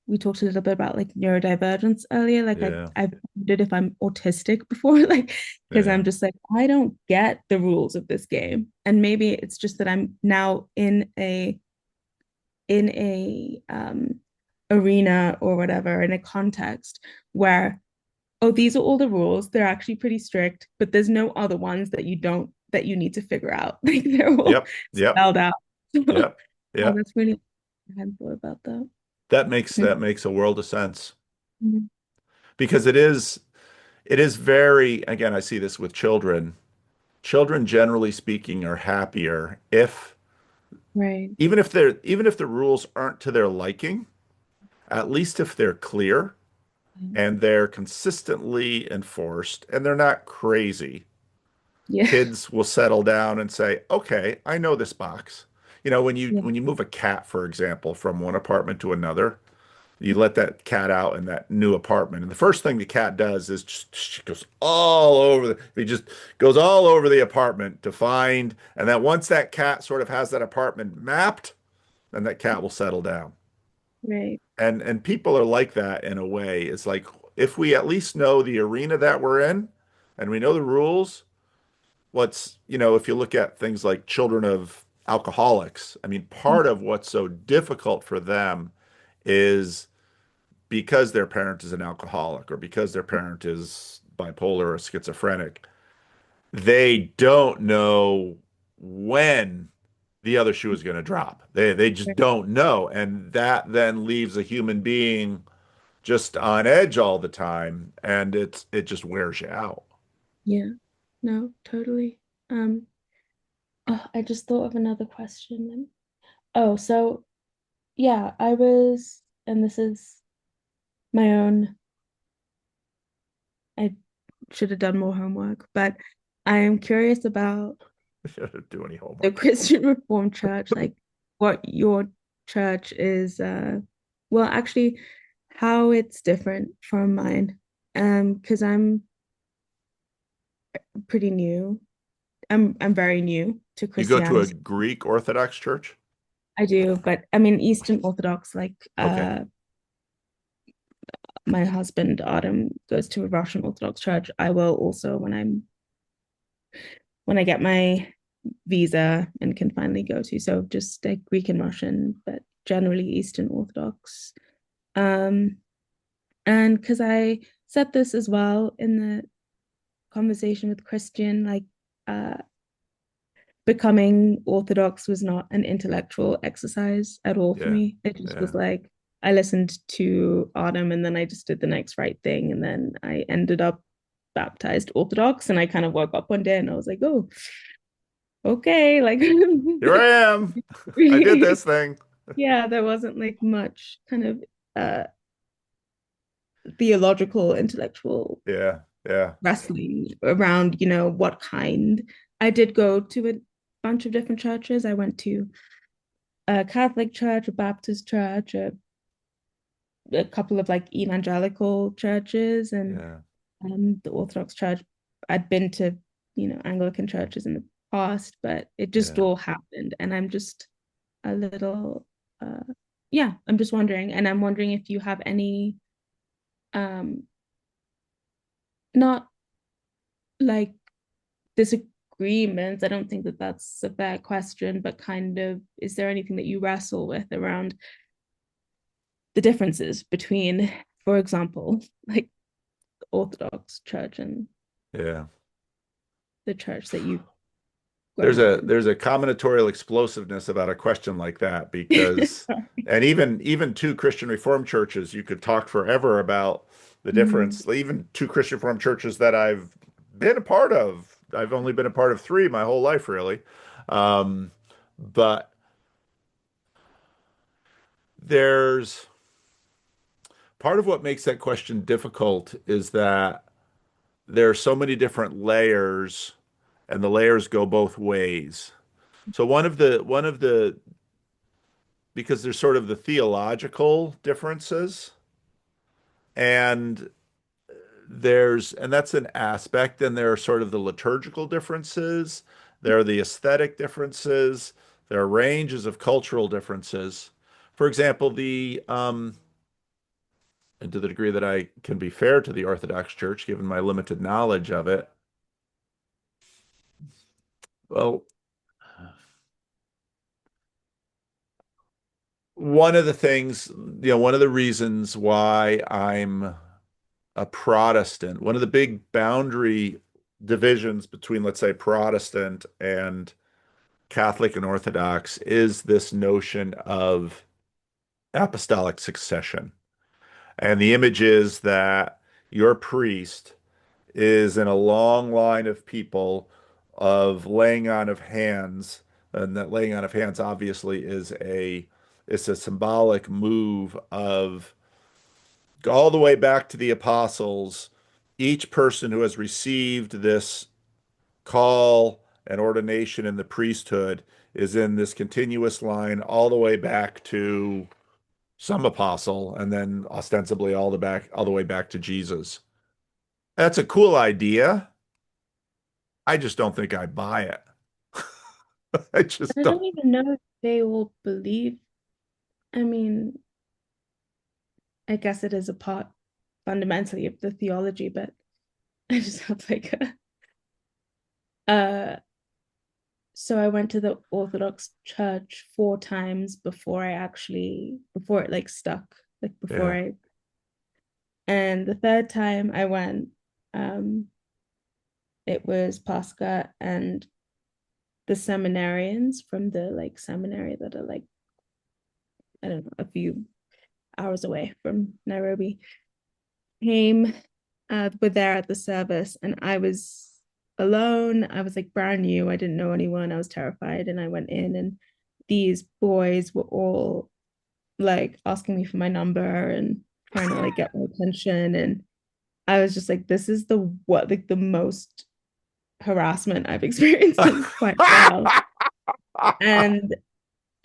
we talked a little bit about like neurodivergence earlier. Like Yeah. I've wondered if I'm autistic before, like, because Yeah. I'm just like, I don't get the rules of this game. And maybe it's just that I'm now in a arena or whatever, in a context where, oh, these are all the rules, they're actually pretty strict, but there's no other ones that you need to figure out. Like they're all Yep. Yep. spelled out. So, Yep. oh, Yep. that's really, I hadn't thought about that. That makes a world of sense Mhm. because it is very, again, I see this with children. Children, generally speaking, are happier if Right. even if the rules aren't to their liking, at least if they're clear and they're consistently enforced and they're not crazy, Yeah. kids will settle down and say, "Okay, I know this box." When you Yeah. when you move a cat, for example, from one apartment to another, you let that cat out in that new apartment, and the first thing the cat does is just she goes all over he just goes all over the apartment to find, and then once that cat sort of has that apartment mapped, then that cat will settle down. Right. And people are like that in a way. It's like if we at least know the arena that we're in and we know the rules, if you look at things like children of alcoholics, I mean, part of what's so difficult for them is because their parent is an alcoholic or because their parent is bipolar or schizophrenic, they don't know when the other shoe is going to drop. They just Right. don't know. And that then leaves a human being just on edge all the time. And it just wears you out. Yeah. No, totally. Um, oh, I just thought of another question. Oh, so yeah, I was, and this is my own, I should have done more homework, but I am curious about You don't do any the homework. Christian Reformed Church, like what your church is, well, actually, how it's different from mine. Because I'm pretty new. I'm very new to You go to a Christianity. Greek Orthodox church? I do, but I mean Eastern Orthodox, like Okay. my husband Adam goes to a Russian Orthodox church, I will also when I get my visa and can finally go to. So just like Greek and Russian, but generally Eastern Orthodox. Um, and because I said this as well in the conversation with Christian, like uh, becoming Orthodox was not an intellectual exercise at all for Yeah. me. It just Yeah. was like I listened to Autumn and then I just did the next right thing. And then I ended up baptized Orthodox. And I kind of woke up one day and I was like, oh, okay. Like, Here I am. I did this thing. yeah, there wasn't like much kind of uh theological, intellectual Yeah. Yeah. wrestling around, what kind. I did go to a bunch of different churches. I went to a Catholic church, a Baptist church, a couple of like evangelical churches, and Yeah. the Orthodox church. I'd been to, Anglican churches in the past, but it just Yeah. all happened. And I'm just a little, uh, yeah, I'm just wondering. And I'm wondering if you have any, um, not like disagreements. I don't think that that's a fair question, but kind of, is there anything that you wrestle with around the differences between, for example, like the Orthodox Church and Yeah. the church that you've There's grown up a in? there's a combinatorial explosiveness about a question like that because and even two Christian Reformed churches, you could talk forever about the Mm, difference. Even two Christian Reformed churches that I've been a part of. I've only been a part of three my whole life, really. But there's part of what makes that question difficult is that there are so many different layers, and the layers go both ways. So one of the because there's sort of the theological differences and and that's an aspect, and there are sort of the liturgical differences, there are the aesthetic differences, there are ranges of cultural differences. For example, and to the degree that I can be fair to the Orthodox Church, given my limited knowledge of it, well, one of the things, one of the reasons why I'm a Protestant, one of the big boundary divisions between, let's say, Protestant and Catholic and Orthodox is this notion of apostolic succession. And the image is that your priest is in a long line of people of laying on of hands, and that laying on of hands obviously is a symbolic move of all the way back to the apostles. Each person who has received this call and ordination in the priesthood is in this continuous line all the way back to some apostle, and then ostensibly all the way back to Jesus. That's a cool idea. I just don't think I buy it. I just I don't. don't even know if they all believe. I mean, I guess it is a part fundamentally of the theology, but I just have like uh so I went to the Orthodox church 4 times before it like stuck, like before Yeah, I and the third time I went, um, it was Pascha and the seminarians from the like seminary that are like, I don't know, a few hours away from Nairobi came, were there at the service, and I was alone. I was like brand new. I didn't know anyone. I was terrified, and I went in, and these boys were all like asking me for my number and trying to like get my attention, and I was just like, this is the most harassment I've experienced in quite a while. And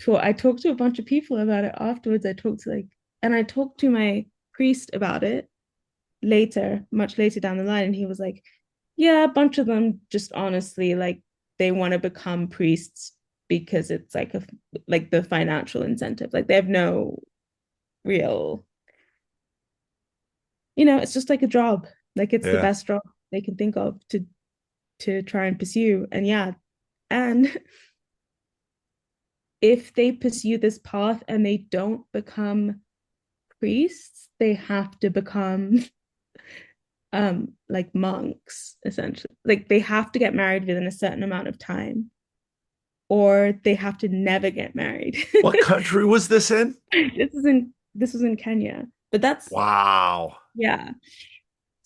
I talked to a bunch of people about it afterwards. And I talked to my priest about it later, much later down the line, and he was like, yeah, a bunch of them just honestly like they want to become priests because it's like the financial incentive. Like they have no real it's just like a job. Like it's the Yeah. best job they can think of to try and pursue. And yeah, and if they pursue this path and they don't become priests, they have to become like monks, essentially. Like they have to get married within a certain amount of time, or they have to never get married. What country was this in? This was in Kenya. But that's Wow. yeah.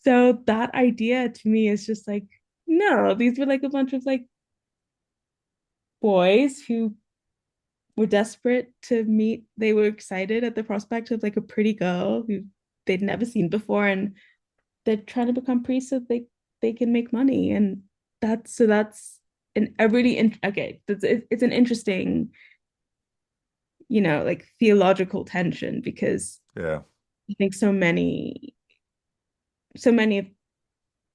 So that idea to me is just like, no, these were like a bunch of like boys who were desperate to meet. They were excited at the prospect of like a pretty girl who they'd never seen before, and they're trying to become priests so they can make money. And that's a really okay. It's an interesting, like theological tension because Yeah. I think so many of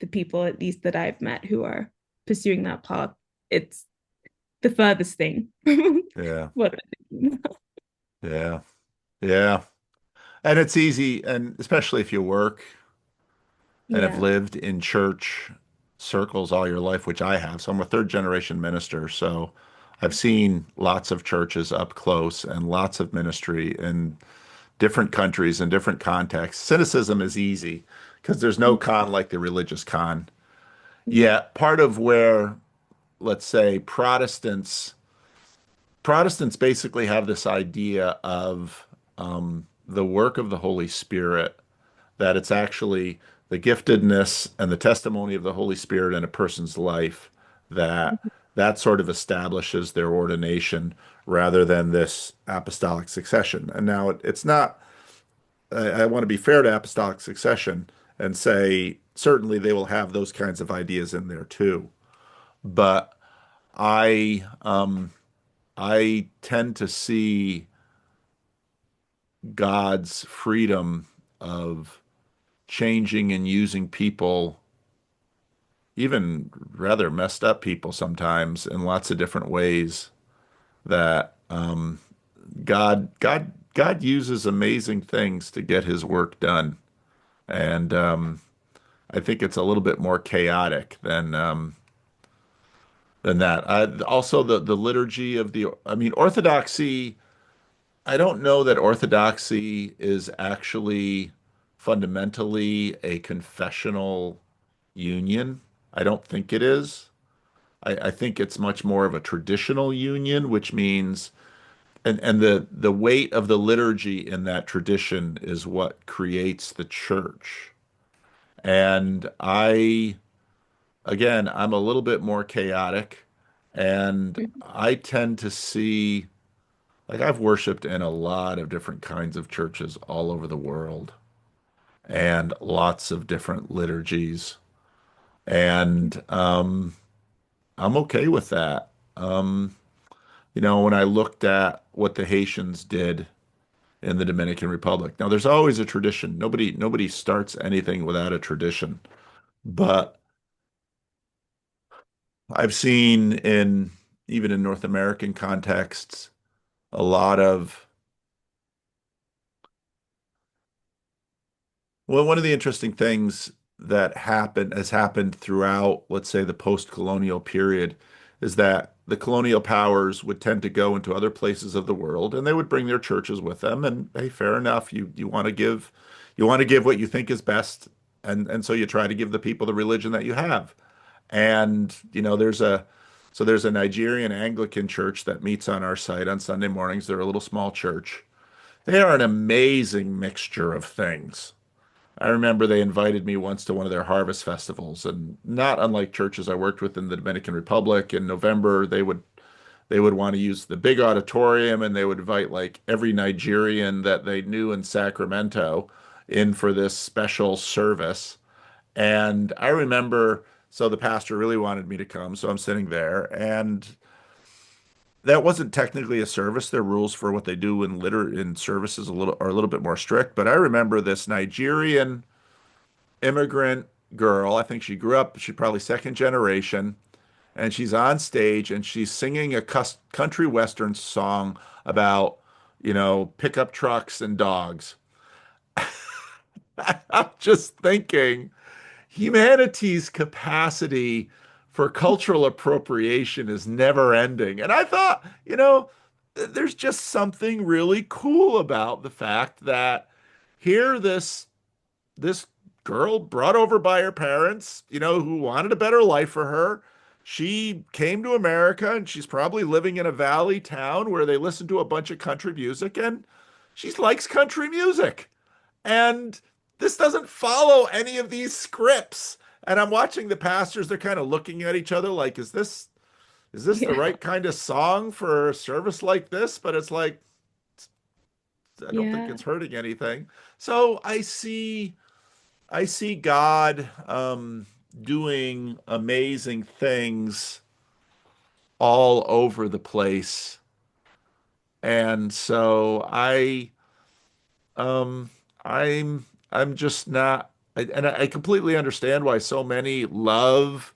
the people, at least that I've met, who are pursuing that path, it's the furthest thing from Yeah. what they're thinking about. Yeah. Yeah. And it's easy, and especially if you work and have Yeah. lived in church circles all your life, which I have. So I'm a third generation minister. So I've seen lots of churches up close and lots of ministry in different countries and different contexts. Cynicism is easy because there's no con like the religious con. Mhm. Yeah, part of where, let's say, Protestants basically have this idea of the work of the Holy Spirit, that it's actually the giftedness and the testimony of the Holy Spirit in a person's life that that sort of establishes their ordination rather than this apostolic succession. And now it's not, I want to be fair to apostolic succession and say certainly they will have those kinds of ideas in there too. But I tend to see God's freedom of changing and using people, even rather messed up people sometimes, in lots of different ways, that God uses amazing things to get his work done. And I think it's a little bit more chaotic than that. Also, the liturgy of I mean, Orthodoxy. I don't know that Orthodoxy is actually fundamentally a confessional union. I don't think it is. I think it's much more of a traditional union, which means, and the weight of the liturgy in that tradition is what creates the church. And again, I'm a little bit more chaotic, and I tend to see, like, I've worshiped in a lot of different kinds of churches all over the world and lots of different liturgies. And I'm okay with that. When I looked at what the Haitians did in the Dominican Republic, now there's always a tradition. Nobody starts anything without a tradition. But I've seen even in North American contexts, a lot of, well, one of the interesting things that has happened throughout, let's say, the post-colonial period, is that the colonial powers would tend to go into other places of the world, and they would bring their churches with them. And hey, fair enough. You want to give what you think is best, and so you try to give the people the religion that you have. And there's a Nigerian Anglican church that meets on our site on Sunday mornings. They're a little small church. They are an amazing mixture of things. I remember they invited me once to one of their harvest festivals, and not unlike churches I worked with in the Dominican Republic, in November, they would want to use the big auditorium, and they would invite like every Nigerian that they knew in Sacramento in for this special service. And I remember, so the pastor really wanted me to come, so I'm sitting there, and that wasn't technically a service. Their rules for what they do in services are a little bit more strict. But I remember this Nigerian immigrant girl. I think she grew up, she's probably second generation, and she's on stage and she's singing a country western song about, pickup trucks and dogs. I'm just thinking humanity's capacity for cultural appropriation is never ending. And I thought, there's just something really cool about the fact that here this girl brought over by her parents, who wanted a better life for her. She came to America and she's probably living in a valley town where they listen to a bunch of country music and she likes country music. And this doesn't follow any of these scripts. And I'm watching the pastors, they're kind of looking at each other like, is this the Yeah. right kind of song for a service like this? But it's like, I don't think Yeah. it's hurting anything. So I see God doing amazing things all over the place. And so um I'm just not and I completely understand why so many love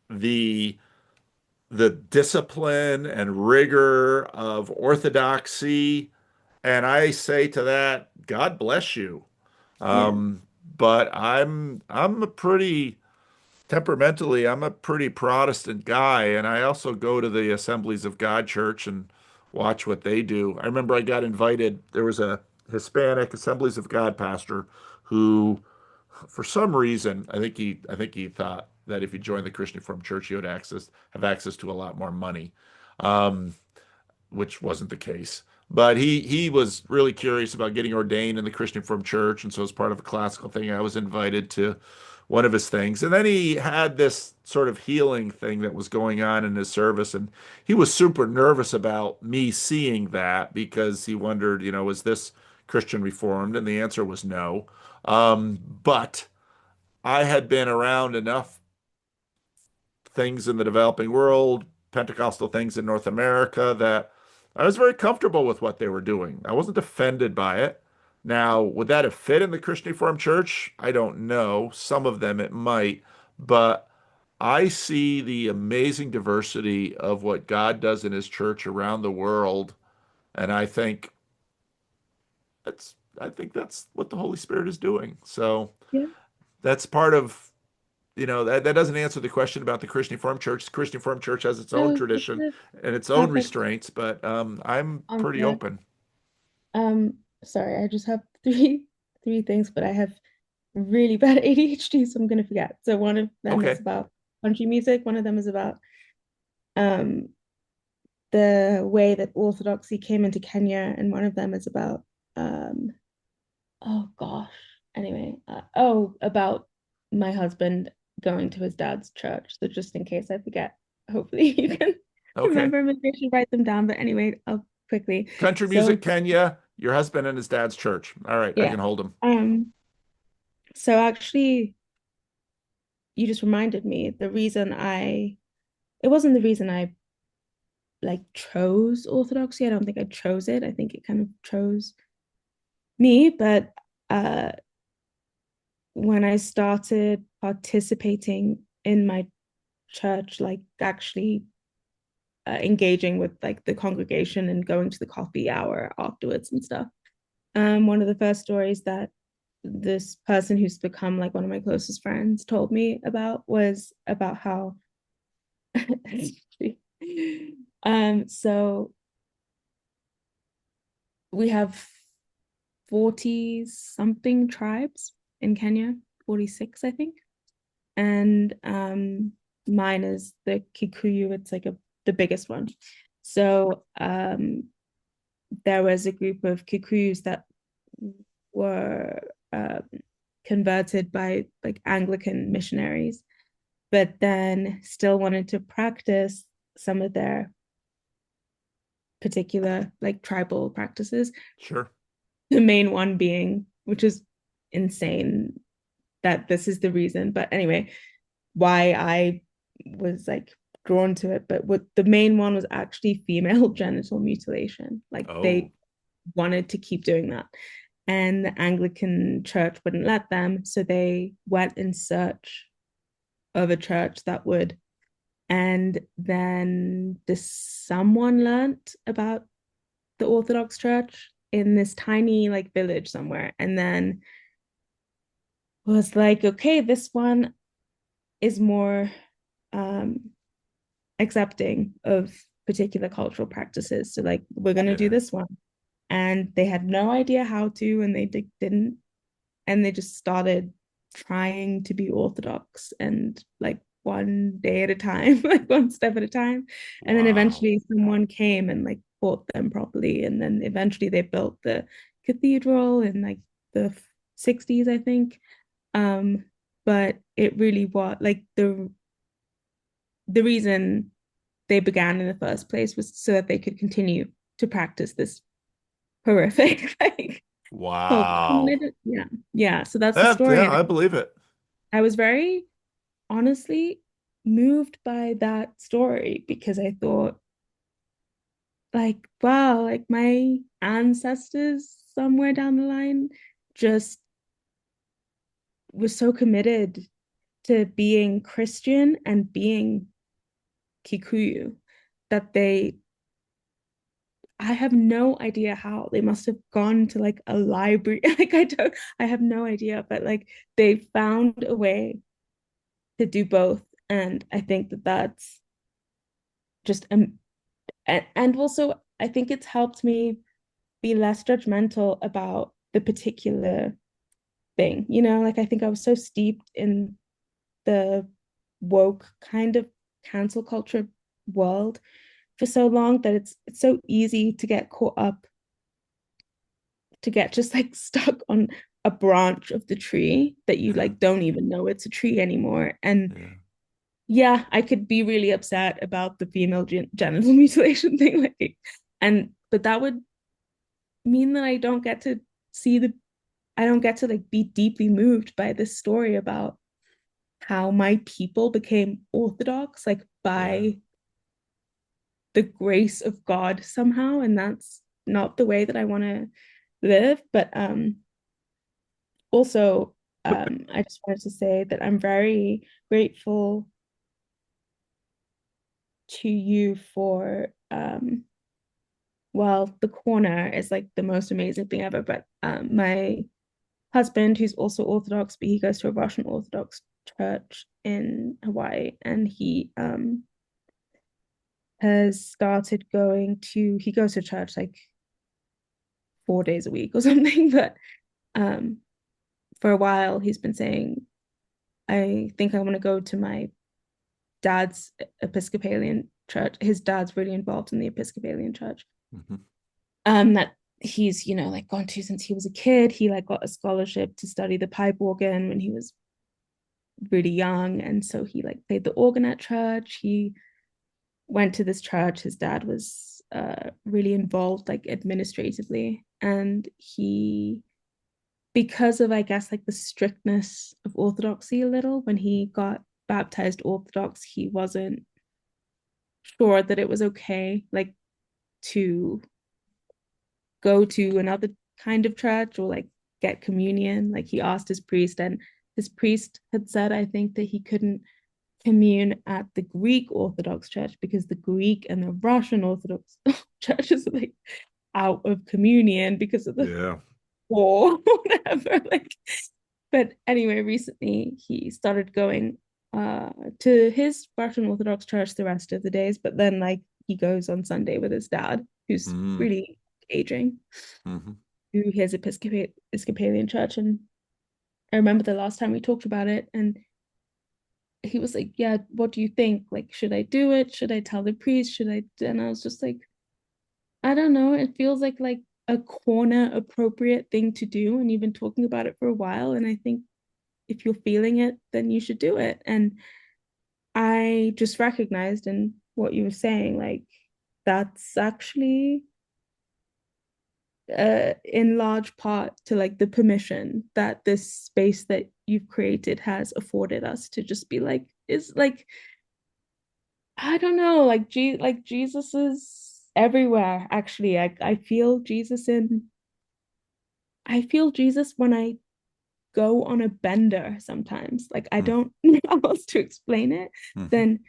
the the discipline and rigor of orthodoxy. And I say to that, God bless you. Yeah. Um, but I'm a pretty temperamentally, I'm a pretty Protestant guy, and I also go to the Assemblies of God Church and watch what they do. I remember I got invited, there was a Hispanic Assemblies of God pastor who, for some reason, I think he thought that if he joined the Christian Reformed Church, he would have access to a lot more money. Um, which wasn't the case. But he was really curious about getting ordained in the Christian Reformed Church, and so as part of a classical thing, I was invited to one of his things. And then he had this sort of healing thing that was going on in his service, and he was super nervous about me seeing that because he wondered, was this Christian Reformed? And the answer was no. But I had been around enough things in the developing world, Pentecostal things in North America, that I was very comfortable with what they were doing. I wasn't offended by it. Now, would that have fit in the Christian Reformed Church? I don't know. Some of them it might, but I see the amazing diversity of what God does in his church around the world, and I think that's what the Holy Spirit is doing. So Yeah. that's part of that doesn't answer the question about the Christian Reformed Church. The Christian Reformed Church has its own No, it's tradition a and its own perfect restraints, but I'm pretty answer. open. Sorry, I just have three things, but I have really bad ADHD, so I'm gonna forget. So one of them is Okay, about country music, one of them is about um the way that Orthodoxy came into Kenya, and one of them is about um oh gosh. Anyway, about my husband going to his dad's church. So just in case I forget, hopefully you can okay. remember. Maybe I should write them down. But anyway, I'll quickly. Country So music, Kenya, your husband and his dad's church. All right, I yeah. can hold him. So actually, you just reminded me the reason I it wasn't the reason I like chose Orthodoxy. I don't think I chose it. I think it kind of chose me. But uh when I started participating in my church, like actually engaging with like the congregation and going to the coffee hour afterwards and stuff. One of the first stories that this person who's become like one of my closest friends told me about was about how so we have 40 something tribes in Kenya, 46, I think. And mine is the Kikuyu, it's like the biggest one. So there was a group of Kikuyus that were converted by like Anglican missionaries, but then still wanted to practice some of their particular like tribal practices. Sure. The main one being, which is insane that this is the reason, but anyway, why I was like drawn to it. But what the main one was actually female genital mutilation. Like Oh, they wanted to keep doing that. And the Anglican church wouldn't let them. So they went in search of a church that would. And then this someone learned about the Orthodox Church in this tiny like village somewhere. And then was like, okay, this one is more um accepting of particular cultural practices. So like we're gonna do Yeah. this one. And they had no idea how to, and they didn't, and they just started trying to be orthodox and like one day at a time, like one step at a time. And then Wow. eventually someone came and like taught them properly. And then eventually they built the cathedral in like the 60s, I think. Um, but it really was like the reason they began in the first place was so that they could continue to practice this horrific like cult. Wow. Yeah, yeah. So that's the Yeah, story, yeah, and I believe it. I was very honestly moved by that story because I thought, like, wow, like my ancestors somewhere down the line just were so committed to being Christian and being Kikuyu that I have no idea how. They must have gone to like a library. Like I have no idea, but like they found a way to do both. And I think that that's just and also I think it's helped me be less judgmental about the particular thing. Like I think I was so steeped in the woke kind of cancel culture world for so long that it's so easy to get caught up, to get just like stuck on a branch of the tree that you Yeah. like don't even know it's a tree anymore. And Yeah. yeah, I could be really upset about the female genital mutilation thing, like, and but that would mean that see the I don't get to like be deeply moved by this story about how my people became Orthodox, like Yeah. by the grace of God somehow, and that's not the way that I want to live. But also, I just wanted to say that I'm very grateful to you for well, the corner is like the most amazing thing ever. But my husband, who's also Orthodox, but he goes to a Russian Orthodox church in Hawaii, and he has started he goes to church like 4 days a week or something. But um, for a while, he's been saying, I think I want to go to my dad's Episcopalian church. His dad's really involved in the Episcopalian church. Hmm. That he's like gone to since he was a kid. He like got a scholarship to study the pipe organ when he was really young, and so he like played the organ at church. He went to this church. His dad was really involved like administratively, and he, because of I guess like the strictness of orthodoxy a little, when he got baptized Orthodox, he wasn't sure that it was okay like to go to another kind of church or like get communion. Like he asked his priest, and his priest had said, I think, that he couldn't commune at the Greek Orthodox Church because the Greek and the Russian Orthodox churches are like out of communion because of the Yeah. war or whatever. Like, but anyway, recently he started going to his Russian Orthodox church the rest of the days, but then like he goes on Sunday with his dad, who's Mm. really aging, Hmm. to his Episcopalian church. And I remember the last time we talked about it, and he was like, yeah, what do you think? Like, should I do it? Should I tell the priest? Should I? And I was just like, I don't know. It feels like a corner appropriate thing to do. And you've been talking about it for a while. And I think if you're feeling it, then you should do it. And I just recognized in what you were saying, like, that's actually in large part to like the permission that this space that you've created has afforded us to just be like, is like, I don't know, like Jesus is everywhere. Actually, I feel Jesus in I feel Jesus when I go on a bender sometimes. Like I Mm. don't know how else to explain it. Hmm. Then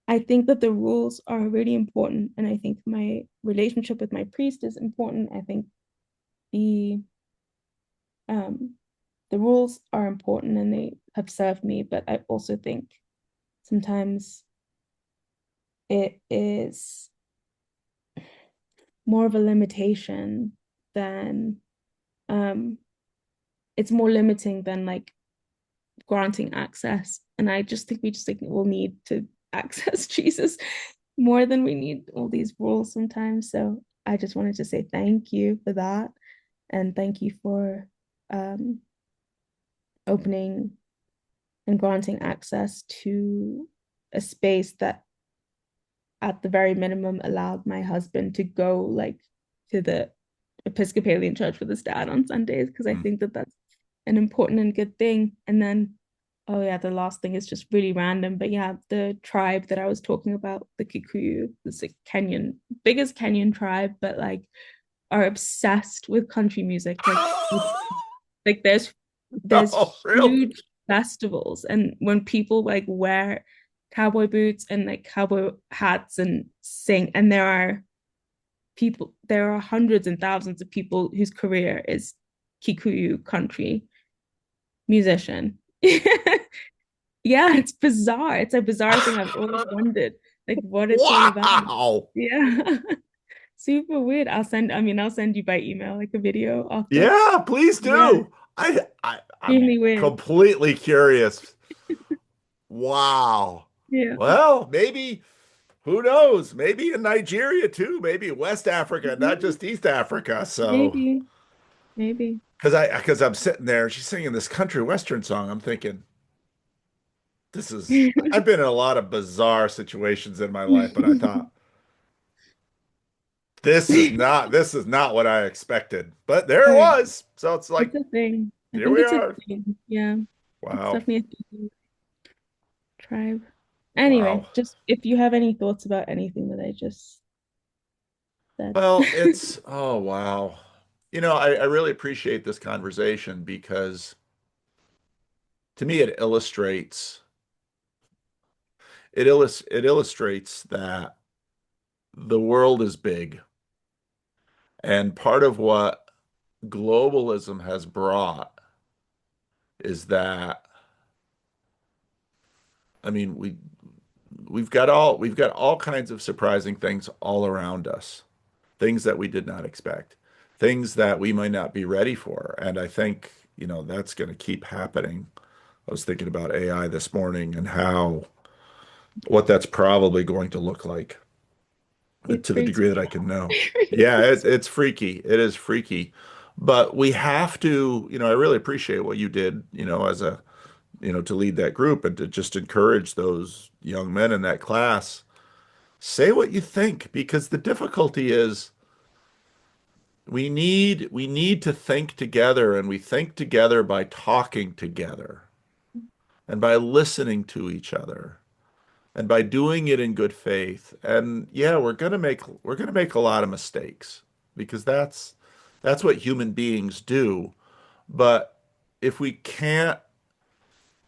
I think that the rules are really important, and I think my relationship with my priest is important. I think the um the rules are important and they have served me, but I also think sometimes it is more of a limitation than it's more limiting than like granting access. And I just think we just like will need to access Jesus more than we need all these rules sometimes. So I just wanted to say thank you for that. And thank you for um, opening and granting access to a space that at the very minimum allowed my husband to go like to the Episcopalian church with his dad on Sundays because I Hmm. think that that's an important and good thing. And then, oh yeah, the last thing is just really random, but yeah, the tribe that I was talking about, the Kikuyu, this like Kenyan, biggest Kenyan tribe, but like are obsessed with country music. Like there's Oh, really? huge festivals, and when people like wear cowboy boots and like cowboy hats and sing, and there are hundreds and thousands of people whose career is Kikuyu country musician. Yeah, it's bizarre. It's a bizarre thing. I've always wondered like what it's all about. Wow. Yeah. Super weird. I'll send you by email like a video after. Yeah, please Yeah, do. I'm extremely weird. completely curious. Wow. Yeah. Well, maybe, who knows? Maybe in Nigeria too, maybe West Africa, not Mhm. just East Africa. So, Maybe, maybe. because I'm sitting there, she's singing this country western song. I'm thinking, I've been in a lot of bizarre situations in my life, but I thought, this is not what I expected. But there it Oh, yeah. was. So it's like, It's a thing. I here think we it's a are. thing. Yeah. It's Wow. definitely a thing. Tribe. Wow. Anyway, just if you have any thoughts about anything that I just said. Well, oh, wow. I really appreciate this conversation because to me it illustrates that the world is big. And part of what globalism has brought is that, I mean, we've got all kinds of surprising things all around us, things that we did not expect, things that we might not be ready for. And I think, that's going to keep happening. I was thinking about AI this morning and what that's probably going to look like It to the freaks degree that me I can out. know. It really Yeah, freaks me it's freaky. It is freaky. But we have to, I really appreciate what you did, as to lead that group and to just encourage those young men in that class. Say what you think, because the difficulty is we need to think together, and we think together by talking together and by listening to each other and by doing it in good faith. And yeah, we're going to make a lot of mistakes because that's what human beings do. But if we can't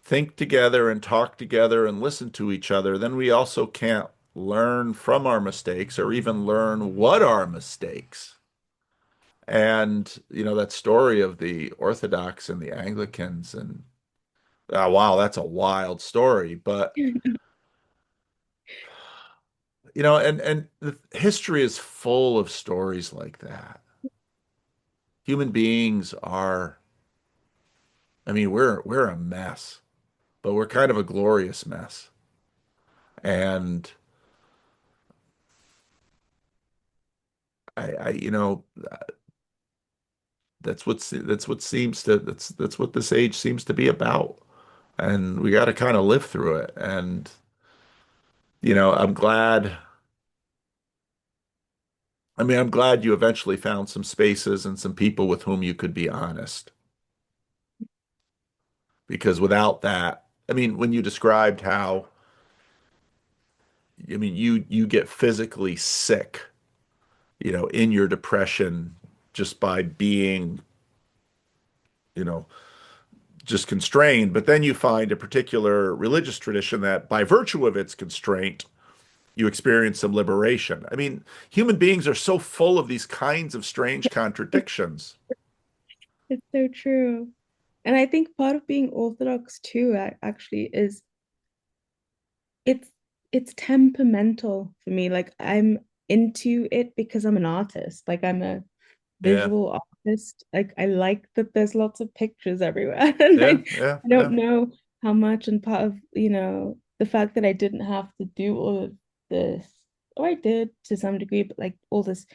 think together and talk together and listen to each other, then we also can't learn from our mistakes or even learn what are mistakes. And that story of the Orthodox and the Anglicans, and wow, that's a wild story. But and the history is full of stories like that. Human beings are, I mean, we're a mess, but we're kind of a glorious mess. And I that's what this age seems to be about. And we got to kind of live through it. And I'm glad. I mean, I'm glad you eventually found some spaces and some people with whom you could be honest. Because without that, I mean, when you described how, I mean, you get physically sick, in your depression just by being, you know, just constrained. But then you find a particular religious tradition that, by virtue of its constraint, you experience some liberation. I mean, human beings are so full of these kinds of strange contradictions. It's so true. And I think part of being Orthodox too, actually, is it's it's temperamental for me. Like I'm into it because I'm an artist. Like I'm a Yeah, visual artist. Like I like that there's lots of pictures everywhere. And yeah, yeah, I yeah, don't know how much and part of, the fact that I didn't have to do all of this, or I did to some degree, but like all this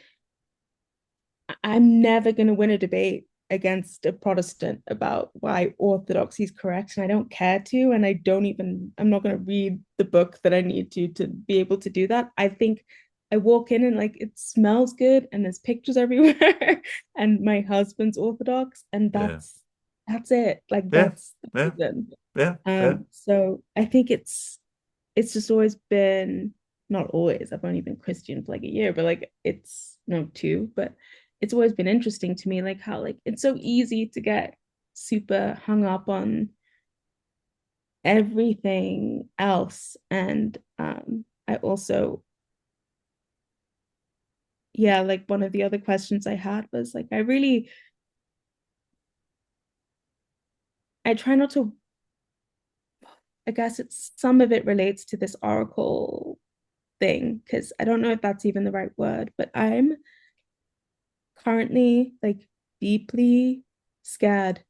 I'm never going to win a debate against a Protestant about why orthodoxy is correct, and I don't care to, and I'm not going to read the book that I need to be able to do that. I think I walk in and like it smells good, and there's pictures everywhere, and my husband's Orthodox, and yeah, that's it. Like yeah, that's the yeah, reason. yeah, yeah. So I think it's just always been not always. I've only been Christian for like a year, but like it's no two, but it's always been interesting to me, like how like it's so easy to get super hung up on everything else. And I also, yeah, like one of the other questions I had was like I try not to, I guess it's some of it relates to this oracle thing, because I don't know if that's even the right word, but I'm currently like deeply scared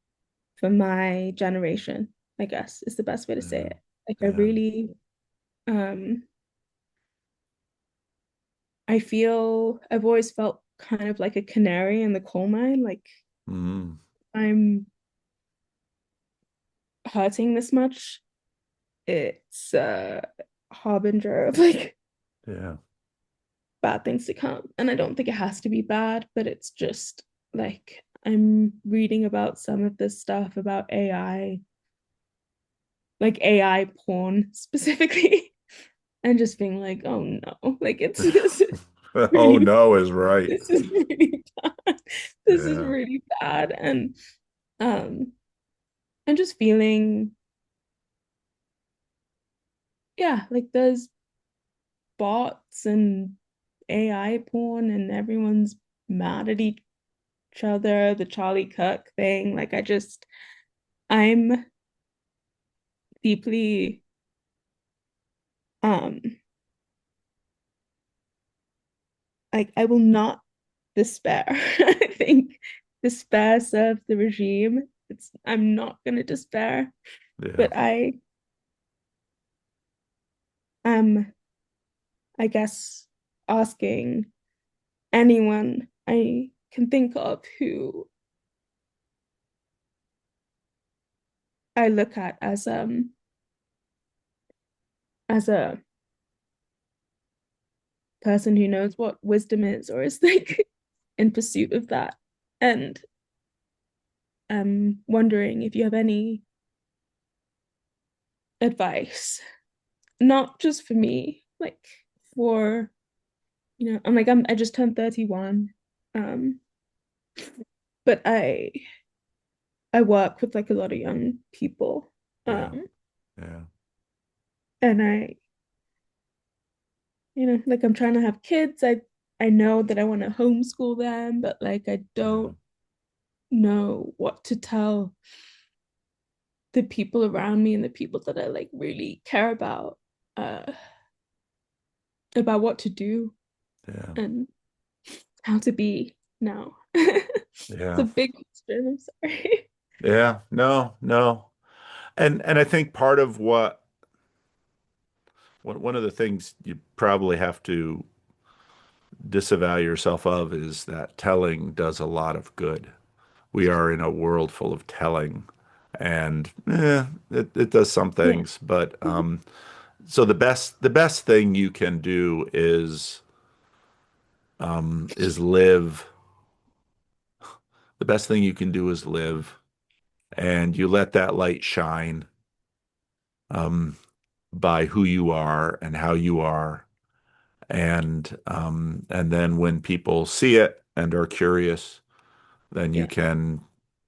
for my generation, I guess is the best way to say Yeah, it. Like I yeah. really um I feel I've always felt kind of like a canary in the coal mine, like Mm, I'm hurting this much. It's a harbinger of like yeah, bad things to come. And I don't think it has to be bad, but it's just like I'm reading about some of this stuff about AI, like AI porn specifically, and just being like, oh no, like it's this is oh really no is right. this is really bad. This is Yeah, really bad. And um I'm just feeling, yeah, like there's bots and AI porn and everyone's mad at each other, the Charlie Kirk thing. Like I'm deeply um like I will not despair. I think despair serves the regime. I'm not gonna despair, yeah, but I am, I guess, asking anyone I can think of who I look at as a person who knows what wisdom is or is like in pursuit of that. And I'm wondering if you have any advice, not just for me, like for, I just turned 31. Um, but I work with like a lot of young people. yeah, Um, yeah, and like I'm trying to have kids. I know that I want to homeschool them, but like I yeah, don't know what to tell the people around me and the people that I like really care uh about what to do yeah, and how to be now. It's a yeah, big question. I'm sorry. yeah. No, no. And I think part of one of the things you probably have to disavow yourself of is that telling does a lot of good. We are in a world full of telling, and it does some Yeah. things, but so the best thing you can do is live. The best thing you can do is live, and you let that light shine um, by who you are and how you are, and then when people see it and are curious, then you Yeah. can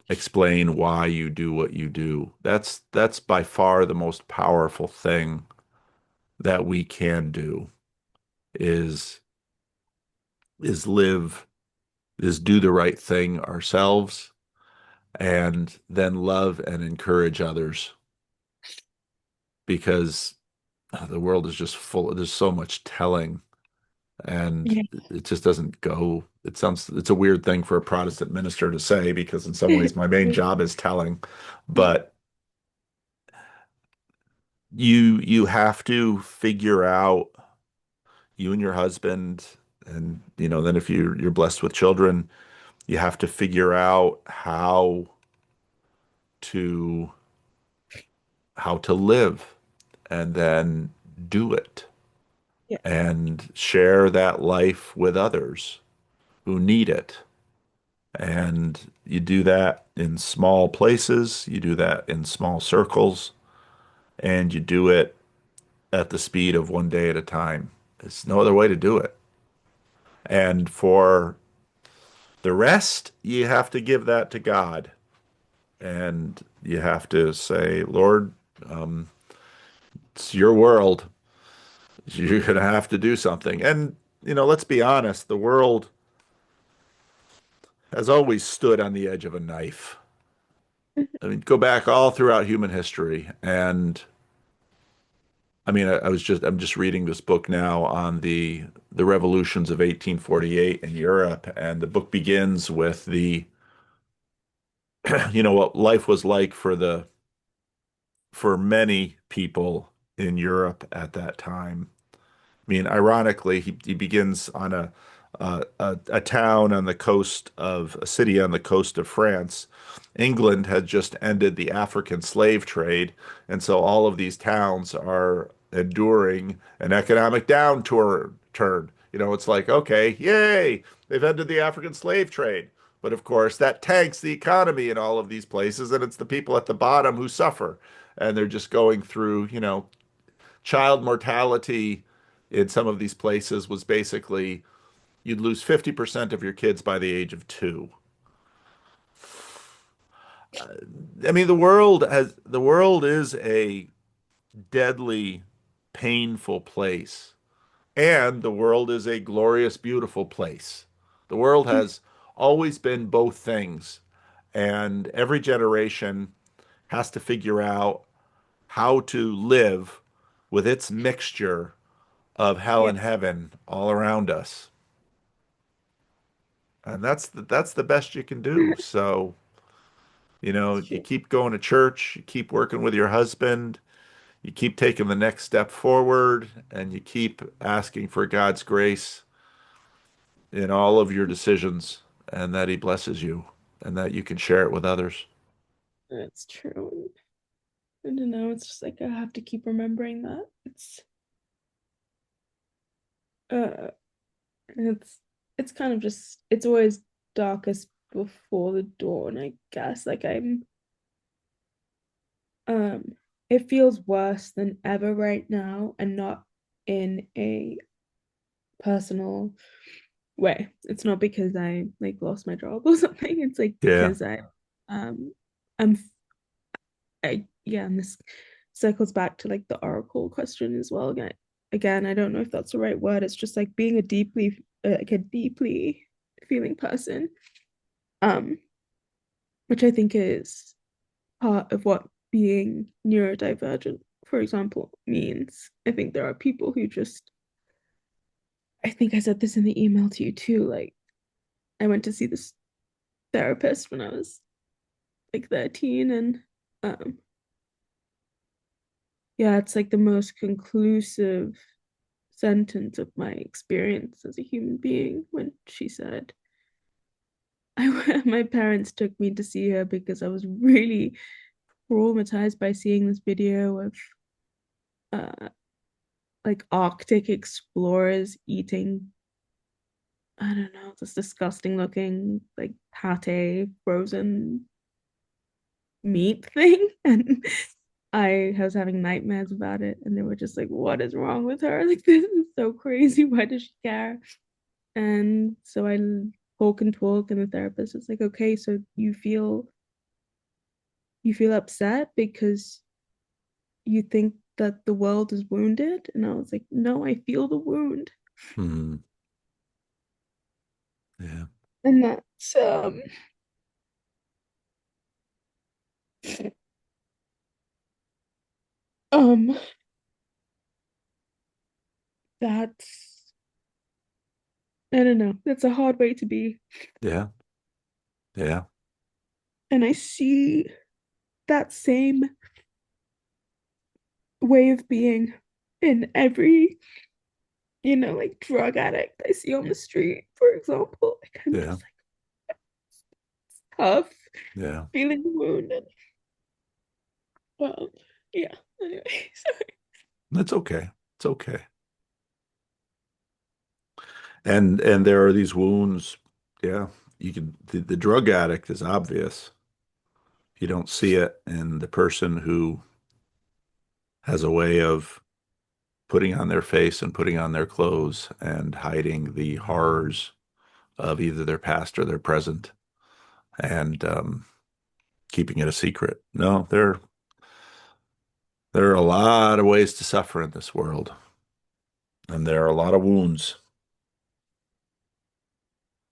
explain why you do what you do. That's by far the most powerful thing that we can do is is live is do the right thing ourselves and then love and encourage others because the world is just full. There's so much telling, and Yeah. it just doesn't go. It's a weird thing for a Protestant minister to say because in some ways my main job is telling, but you have to figure out, you and your husband, and then if you're blessed with children, you have to figure out to how to live and then do it Yeah. and share that life with others who need it. And you do that in small places, you do that in small circles, and you do it at the speed of one day at a time. There's no other way to do it. And for the rest, you have to give that to God. And you have to say, Lord, um, it's your world. You're going to have to do something. And, let's be honest, the world has always stood on the edge of a knife. I mean, go back all throughout human history. And I mean, I'm just reading this book now on the revolutions of 1848 in Europe. And the book begins with what life was like for many people in Europe at that time. I mean, ironically, he begins on a town on the coast of a city on the coast of France. England had just ended the African slave trade, and so all of these towns are enduring an economic downturn. It's like, okay, yay, they've ended the African slave trade. But of course, that tanks the economy in all of these places, and it's the people at the bottom who suffer. And they're just going through, child mortality in some of these places was basically you'd lose 50% of your kids by the age of 2. I mean, the world is a deadly, painful place, and the world is a glorious, beautiful place. The world has always been both things, and every generation has to figure out how to live with its mixture of hell Yeah. and heaven all around us. And that's the best you can do. So, It's you true. keep going to church, you keep working with your husband, you keep taking the next step forward, and you keep asking for God's grace in all of your decisions, and that He blesses you, and that you can share it with others. It's true. I don't know. It's just like I have to keep remembering that. Uh it's it's kind of just it's always darkest before the dawn, I guess. Like um it feels worse than ever right now and not in a personal way. It's not because I like lost my job or something. It's like Yeah. because um I'm yeah, and this circles back to like the oracle question as well. Again, I don't know if that's the right word. It's just like being a deeply feeling person, um, which I think is part of what being neurodivergent, for example, means. I think there are people who just, I think I said this in the email to you too. Like, I went to see this therapist when I was like 13, and um, yeah, it's like the most conclusive sentence of my experience as a human being when she said, my parents took me to see her because I was really traumatized by seeing this video of uh like Arctic explorers eating, I don't know, this disgusting looking like pate frozen meat thing. And I was having nightmares about it, and they were just like, what is wrong with her? Like, this is so crazy. Why does she care? And so I talk and talk, and the therapist is like, okay, so you feel upset because you think that the world is wounded? And I was like, no, I feel the wound. Hmm. Yeah. And that's Um, that's I don't know. That's a hard way to be. Yeah. Yeah. And I see that same way of being in every, like drug addict I see on the street, for example. Like I'm Yeah. just like tough, Yeah. feeling wounded. Well, yeah. Anyway, sorry. It's okay. It's okay. And there are these wounds. Yeah. The drug addict is obvious. You don't see it in the person who has a way of putting on their face and putting on their clothes and hiding the horrors of either their past or their present and keeping it a secret. No, there are a lot of ways to suffer in this world, and there are a lot of wounds.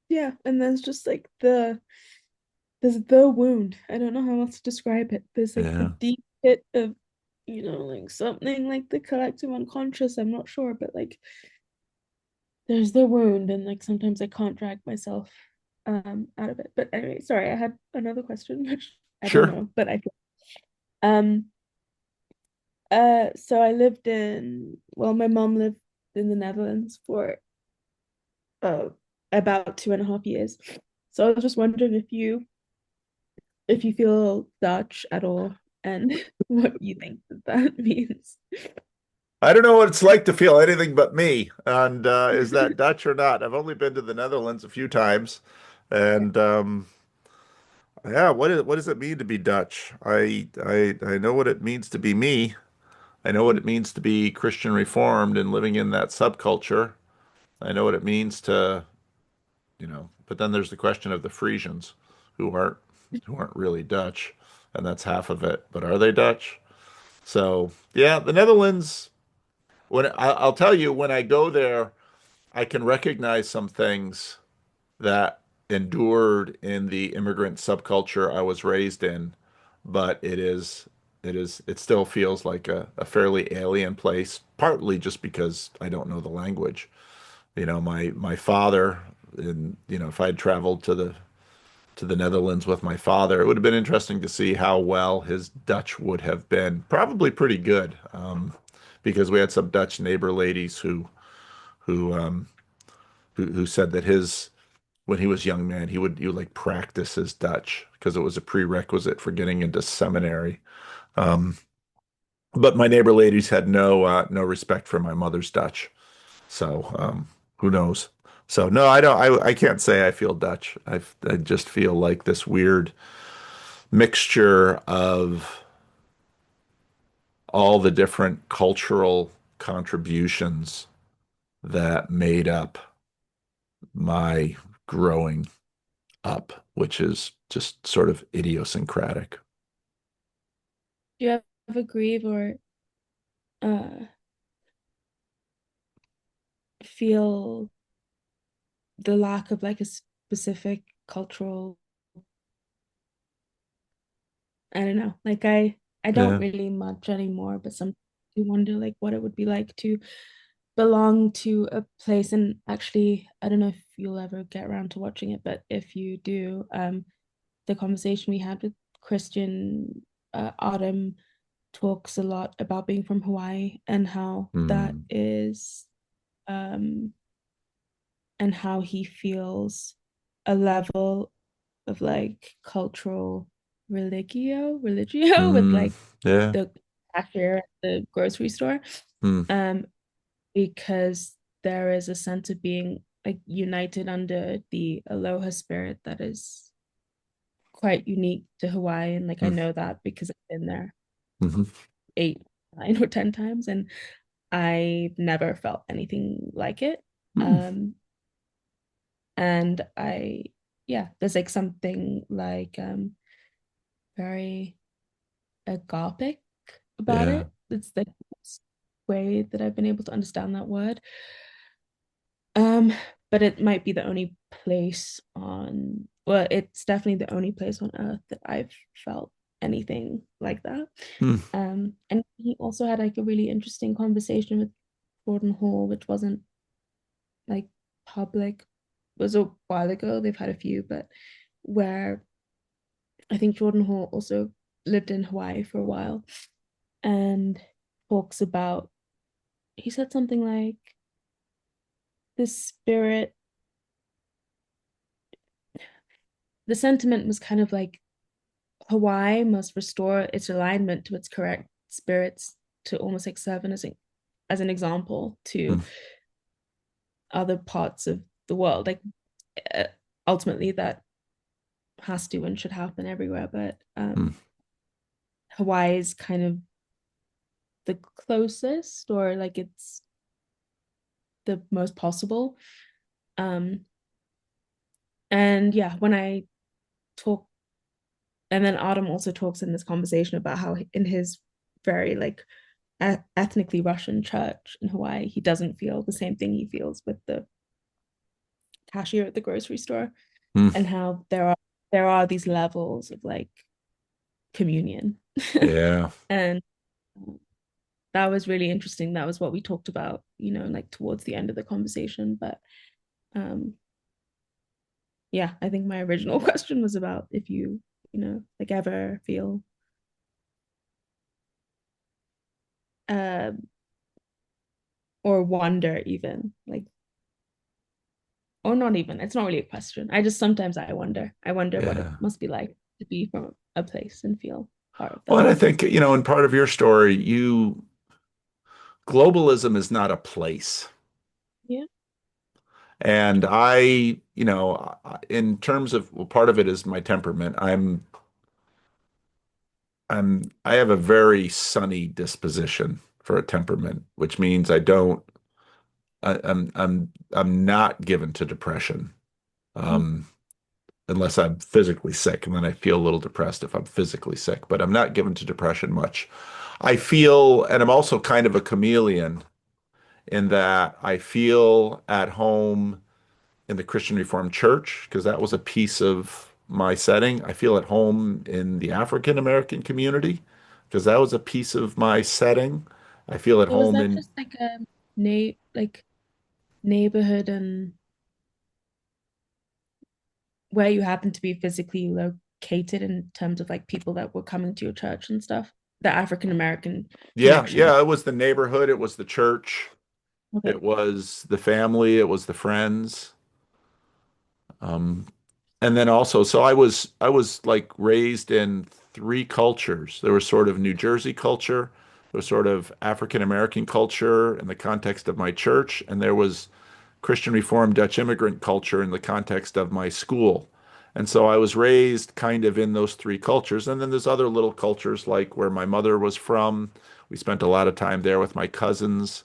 Yeah, and there's the wound. I don't know how else to describe it. There's like the Yeah, deep pit of, like something like the collective unconscious. I'm not sure, but like there's the wound, and like sometimes I can't drag myself out of it. But anyway, sorry, I had another question, which I don't sure. know, but I um so I lived in well, my mom lived in the Netherlands for uh about 2.5 years. So I was just wondering if you feel Dutch at all and what you think that means. I don't know what it's like to feel anything but me. And is that Dutch or not? I've only been to the Netherlands a few times, and yeah, what does it mean to be Dutch? I know what it means to be me. I know what it means to be Christian Reformed and living in that subculture. I know what it means to, but then there's the question of the Frisians who aren't who aren't really Dutch, and that's half of it. But are they Dutch? So, yeah, the Netherlands, I'll tell you, when I go there, I can recognize some things that endured in the immigrant subculture I was raised in, but it still feels like a fairly alien place, partly just because I don't know the language. My father, and if I had traveled to the Netherlands with my father, it would have been interesting to see how well his Dutch would have been. Probably pretty good, because we had some Dutch neighbor ladies who um, who said that his when he was a young man he would like practice his Dutch because it was a prerequisite for getting into seminary. Um, but my neighbor ladies had no respect for my mother's Dutch, so who knows? So no, I don't. I can't say I feel Dutch. I just feel like this weird mixture of all the different cultural contributions that made up my growing up, which is just sort of idiosyncratic. Do you ever grieve or uh feel the lack of like a specific cultural, I don't know, like I don't Yeah. really much anymore, but sometimes you wonder like what it would be like to belong to a place. And actually, I don't know if you'll ever get around to watching it, but if you do, the conversation we had with Christian, Autumn talks a lot about being from Hawaii and how that Hmm. is, um and how he feels a level of like cultural religio with Hmm. like Yeah. the cashier at the grocery store, Hmm. um because there is a sense of being like united under the aloha spirit that is quite unique to Hawaii. And like I Hmm. know that because I've been there Hmm. 8, 9, or 10 times, and I've never felt anything like it. Hmm. um and I yeah, there's like something like very agapic about Yeah. it. It's the best way that I've been able to understand that word. Um, but it might be the only place on, well, it's definitely the only place on earth that I've felt. anything like that. Mm, And he also had like a really interesting conversation with Jordan Hall, which wasn't like public. It was a while ago. They've had a few, but where I think Jordan Hall also lived in Hawaii for a while and talks about, he said something like the spirit, the sentiment was kind of like Hawaii must restore its alignment to its correct spirits to almost like serve as an example to mm, other parts of the world. Like uh, ultimately that has to and should happen everywhere, but mm. Hawaii is kind of the closest or like it's the most possible. Um, and yeah, when I talk, and then Adam also talks in this conversation about how in his very like ethnically Russian church in Hawaii, he doesn't feel the same thing he feels with the cashier at the grocery store, Mm. and how there are these levels of like communion. Yeah. And that was really interesting. That was what we talked about, like towards the end of the conversation. But um yeah, I think my original question was about if like ever feel uh or wonder even like, or not even, it's not really a question. I just sometimes I wonder what it Yeah. must be like to be from a place and feel part of Well, that. and I think, in part of your story, globalism is not a place. Yeah. And in terms of, well, part of it is my temperament. I have a very sunny disposition for a temperament, which means I'm not given to depression. Mm. Um, Unless I'm physically sick, and then I feel a little depressed if I'm physically sick, but I'm not given to depression much. I feel, and I'm also kind of a chameleon in that I feel at home in the Christian Reformed Church because that was a piece of my setting. I feel at home in the African American community because that was a piece of my setting. I feel at So was home that in, just like a like neighborhood and where you happen to be physically located in terms of like people that were coming to your church and stuff? The African American yeah, connection. yeah, it was the neighborhood, it was the church, it Okay. was the family, it was the friends. Um, and then also, so I was like raised in three cultures. There was sort of New Jersey culture, there was sort of African American culture in the context of my church, and there was Christian Reformed Dutch immigrant culture in the context of my school. And so I was raised kind of in those three cultures. And then there's other little cultures like where my mother was from. We spent a lot of time there with my cousins.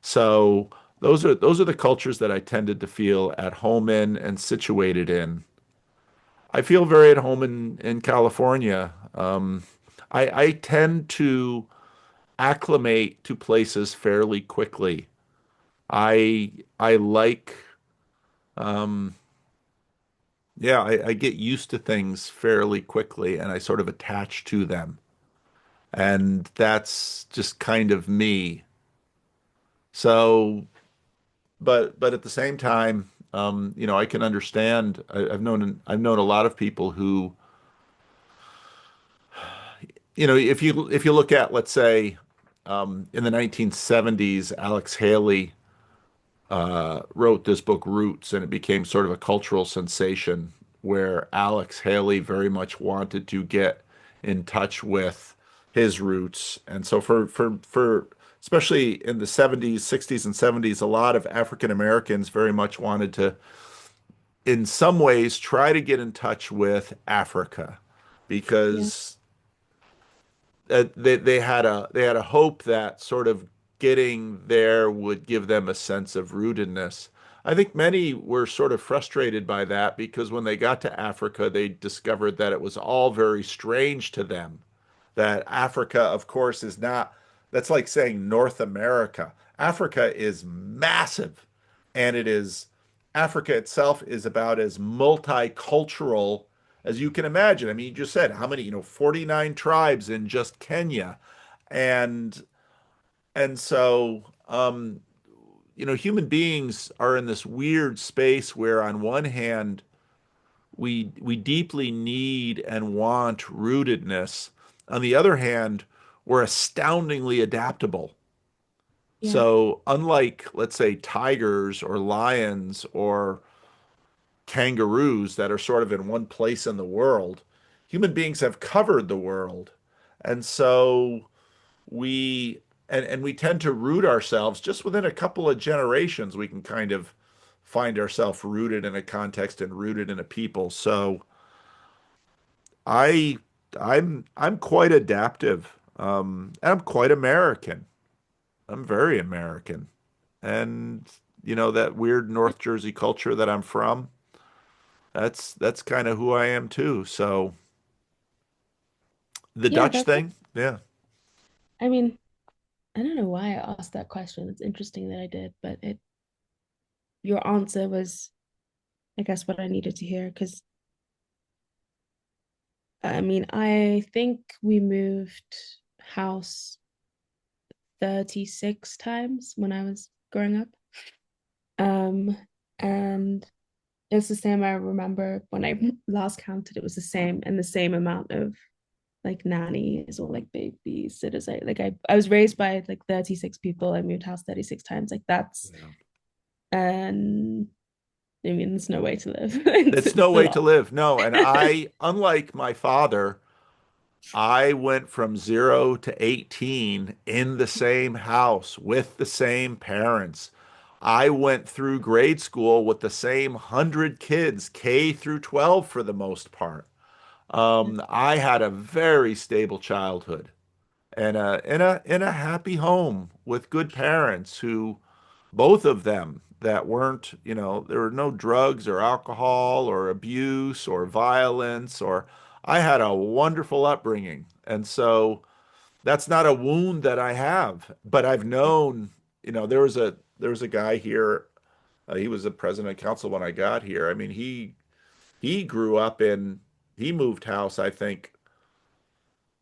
So those are the cultures that I tended to feel at home in and situated in. I feel very at home in California. I tend to acclimate to places fairly quickly. I like, um, yeah, I get used to things fairly quickly and I sort of attach to them. And that's just kind of me. So, but at the same time, I can understand. I've known a lot of people who, if you look at, let's say, in the 1970s, Alex Haley wrote this book Roots, and it became sort of a cultural sensation where Alex Haley very much wanted to get in touch with his roots. And so for especially in the 70s, 60s and 70s, a lot of African Americans very much wanted to in some ways try to get in touch with Africa Yeah. because they had a hope that sort of getting there would give them a sense of rootedness. I think many were sort of frustrated by that because when they got to Africa, they discovered that it was all very strange to them. That Africa, of course, is not, that's like saying North America. Africa is massive, and Africa itself is about as multicultural as you can imagine. I mean, you just said how many, 49 tribes in just Kenya. And so human beings are in this weird space where on one hand, we deeply need and want rootedness. On the other hand, we're astoundingly adaptable. Yeah. So, unlike, let's say, tigers or lions or kangaroos that are sort of in one place in the world, human beings have covered the world. And so we tend to root ourselves just within a couple of generations. We can kind of find ourselves rooted in a context and rooted in a people. So I I'm quite adaptive. And I'm quite American. I'm very American. And that weird North Jersey culture that I'm from, that's kind of who I am too. So the Yeah, Dutch that's thing, yeah. I mean, I don't know why I asked that question. It's interesting that I did, but it your answer was, I guess, what I needed to hear. Because I mean, I think we moved house 36 times when I was growing up. Um, and it's the same. I remember when I last counted, it was the same and the same amount of like nannies or like babysitters. I was raised by like 36 people. I moved house 36 times. Like that's Yeah. and I mean it's no way to live. It's no It's a way to lot. live. No, and unlike my father, I went from 0 to 18 in the same house with the same parents. I went through grade school with the same 100 kids, K through 12 for the most part. I had a very stable childhood and in a happy home with good parents who both of them that weren't, there were no drugs or alcohol or abuse or violence or I had a wonderful upbringing. And so that's not a wound that I have, but I've known, there was a guy here, he was the president of council when I got here. I mean, he grew up he moved house, I think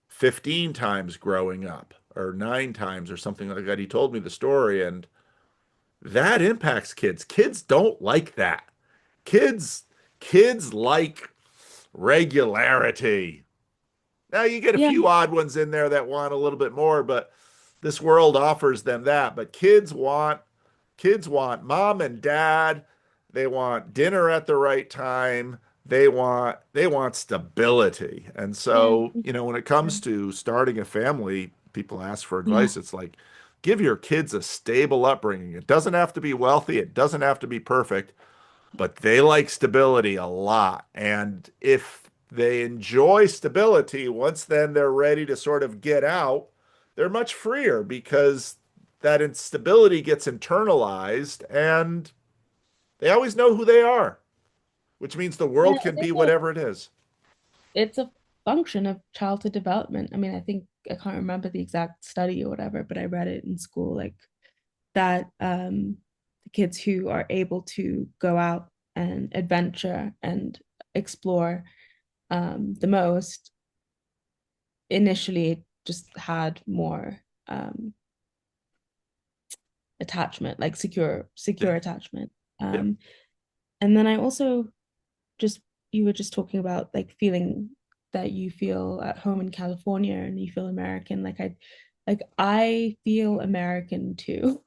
15 times growing up or 9 times or something like that. He told me the story and that impacts kids. Kids don't like that. Kids kids like regularity. Now you get a Yeah, few odd ones in there that want a little bit more, but this world offers them that. But kids want mom and dad. They want dinner at the right time. They want stability. And yeah, so, when it comes to starting a family, people ask for yeah, advice. It's like give your kids a stable upbringing. It doesn't have to be wealthy, it doesn't have to be perfect, but they like stability a lot. And if they enjoy stability, once then they're ready to sort of get out, they're much freer because that instability gets internalized and they always know who they are, which means the yeah. world can be whatever it is. It's a function of childhood development. I mean, I think I can't remember the exact study or whatever, but I read it in school, like that the kids who are able to go out and adventure and explore the most initially just had more attachment, like Yeah. secure attachment. Yeah. Um, and then I also just you were just talking about like feeling that you feel at home in California and you feel American. I feel American too.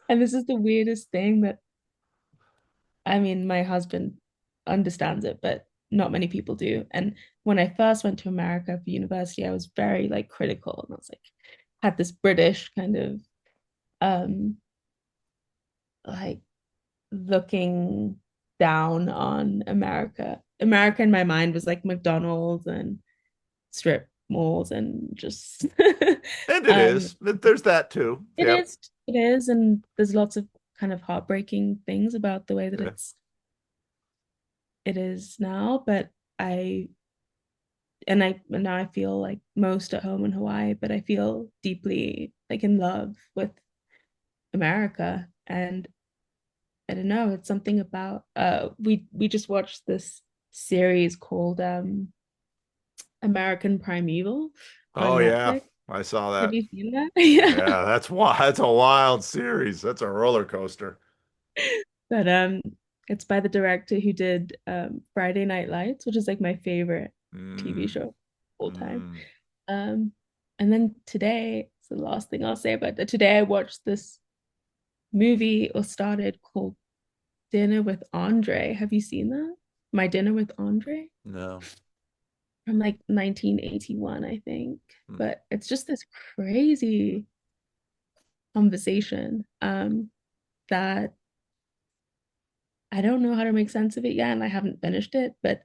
And this is the weirdest thing that I mean, my husband understands it, but not many people do. And when I first went to America for university, I was very like critical and I was like had this British kind of um like looking down on America. America in my mind was like McDonald's and strip malls and just And it um is. There's that too. it Yep. is it is and there's lots of kind of heartbreaking things about the way that Yeah. it is now, but I now I feel like most at home in Hawaii, but I feel deeply like in love with America. And I don't know, it's something about we just watched this series called American Primeval on Oh yeah, Netflix. I saw Have that. you seen that? Yeah. Yeah, that's wild. That's a wild series. That's a roller coaster. But it's by the director who did Friday Night Lights, which is like my favorite TV Mm, show all time. mm. Um and then today, so the last thing I'll say about that, today I watched this movie or started called Dinner with Andre. Have you seen that? My Dinner with Andre No. from like 1981, I think. Mm. But it's just this crazy conversation that I don't know how to make sense of it yet, and I haven't finished it, but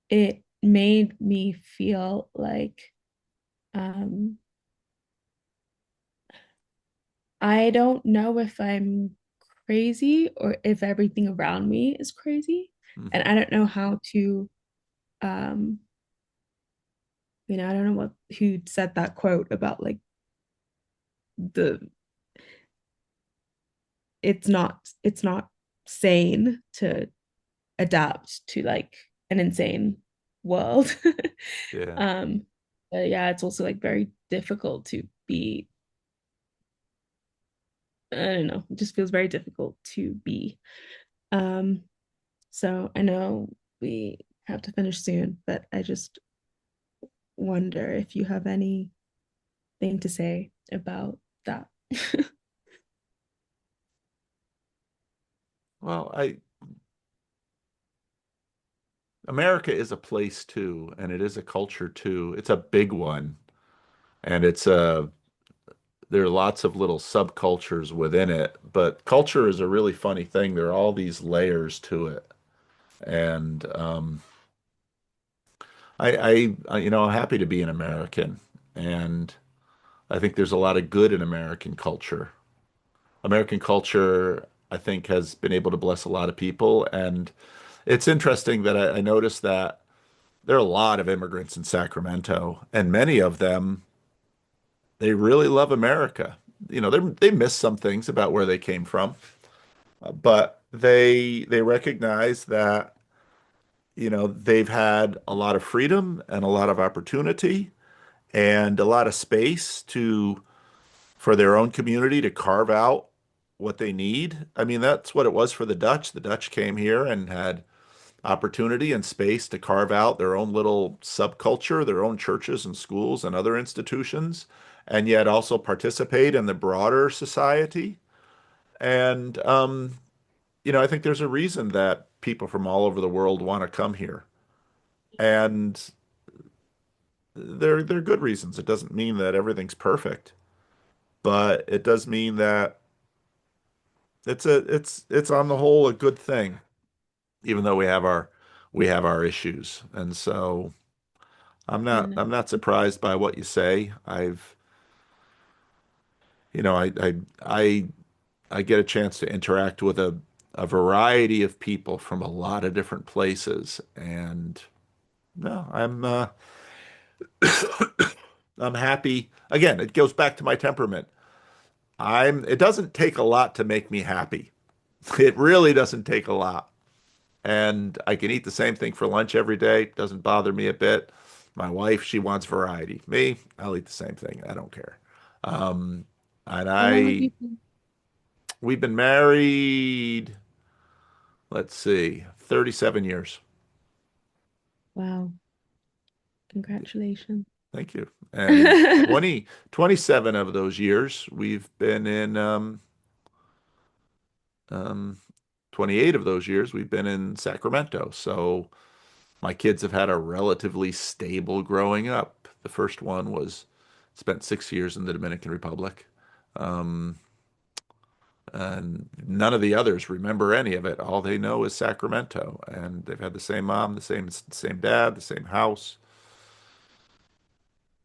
it made me feel like um, I don't know if I'm crazy or if everything around me is crazy. And Mhm. I don't know how to, um, I don't know what who said that quote about like the it's not sane to adapt to like an insane world. Yeah. um, but yeah, it's also like very difficult to be I don't know, it just feels very difficult to be. Um, so I know we have to finish soon, but I just wonder if you have anything to say about that. Well, I America is a place too, and it is a culture too. It's a big one, and there are lots of little subcultures within it, but culture is a really funny thing. There are all these layers to it. And I'm happy to be an American, and I think there's a lot of good in American culture. American culture, I think, has been able to bless a lot of people, and it's interesting that I noticed that there are a lot of immigrants in Sacramento, and many of them they really love America. They miss some things about where they came from, but they recognize that they've had a lot of freedom and a lot of opportunity and a lot of space to for their own community to carve out what they need. I mean, that's what it was for the Dutch. The Dutch came here and had opportunity and space to carve out their own little subculture, their own churches and schools and other institutions, and yet also participate in the broader society. And I think there's a reason that people from all over the world want to come here. And they're good reasons. It doesn't mean that everything's perfect, but it does mean that it's on the whole a good thing, even though we have our issues. And so I'm Yeah, not no. I'm not surprised by what you say. You know, I get a chance to interact with a variety of people from a lot of different places, and no, I'm happy. Again, it goes back to my temperament. It doesn't take a lot to make me happy. It really doesn't take a lot. And I can eat the same thing for lunch every day. Doesn't bother me a bit. My wife, she wants variety. Me, I'll eat the same thing. I don't care. Um, and How long have you been? we've been married, let's see, 37 years. Wow, congratulations. Thank you. And 27 of those years, we've been in, um, 28 of those years, we've been in Sacramento. So my kids have had a relatively stable growing up. The first one was spent 6 years in the Dominican Republic. Um, and none of the others remember any of it. All they know is Sacramento, and they've had the same mom, the same dad, the same house.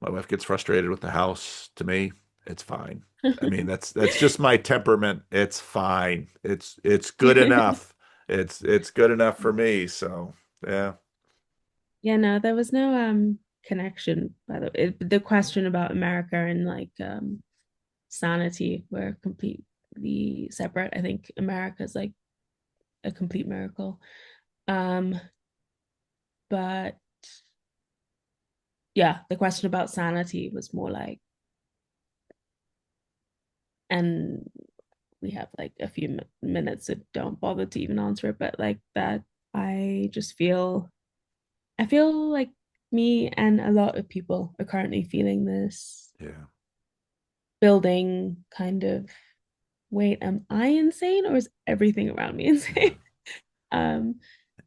My wife gets frustrated with the house. To me, it's fine. I mean, that's just my temperament. It's fine. It's good enough. It's good enough for me. So, yeah. Yeah, no, there was no connection by the question about America and like sanity were completely separate. I think America's like a complete miracle. Um But yeah, the question about sanity was more like, and we have like a few minutes, so don't bother to even answer it, but like that, I just feel, I feel like me and a lot of people are currently feeling this Yeah. building kind of, wait, am I insane or is everything around me Yeah. insane? Um,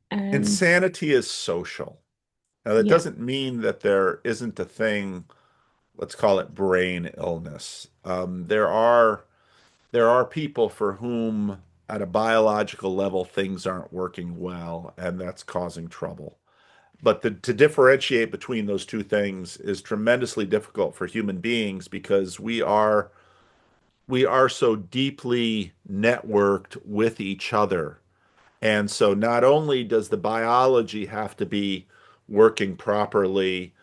and Insanity is social. Now, that yeah, doesn't mean that there isn't a thing, let's call it brain illness. There are people for whom, at a biological level, things aren't working well, and that's causing trouble. But to differentiate between those two things is tremendously difficult for human beings because we are so deeply networked with each other. And so not only does the biology have to be working properly,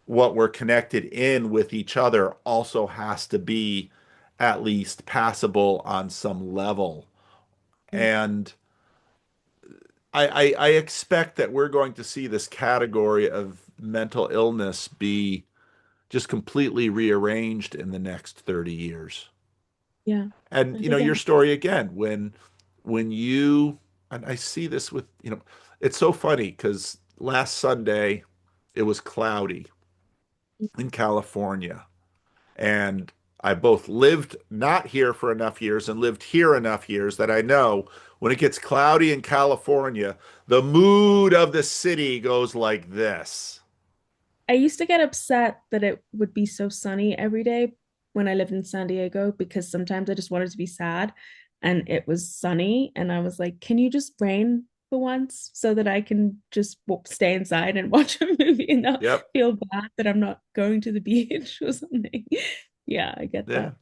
what we're connected in with each other also has to be at least passable on some level. yeah, And I expect that we're going to see this category of mental illness be just completely rearranged in the next 30 years. yeah. And I think your it, story again, when you and I see this with, it's so funny because last Sunday it was cloudy in California. And I both lived not here for enough years and lived here enough years that I know when it gets cloudy in California, the mood of the city goes like this. I used to get upset that it would be so sunny every day when I lived in San Diego because sometimes I just wanted to be sad and it was sunny. And I was like, can you just rain for once so that I can just stay inside and watch a movie and not Yep. feel bad that I'm not going to the beach or something? Yeah, I get Yeah. that.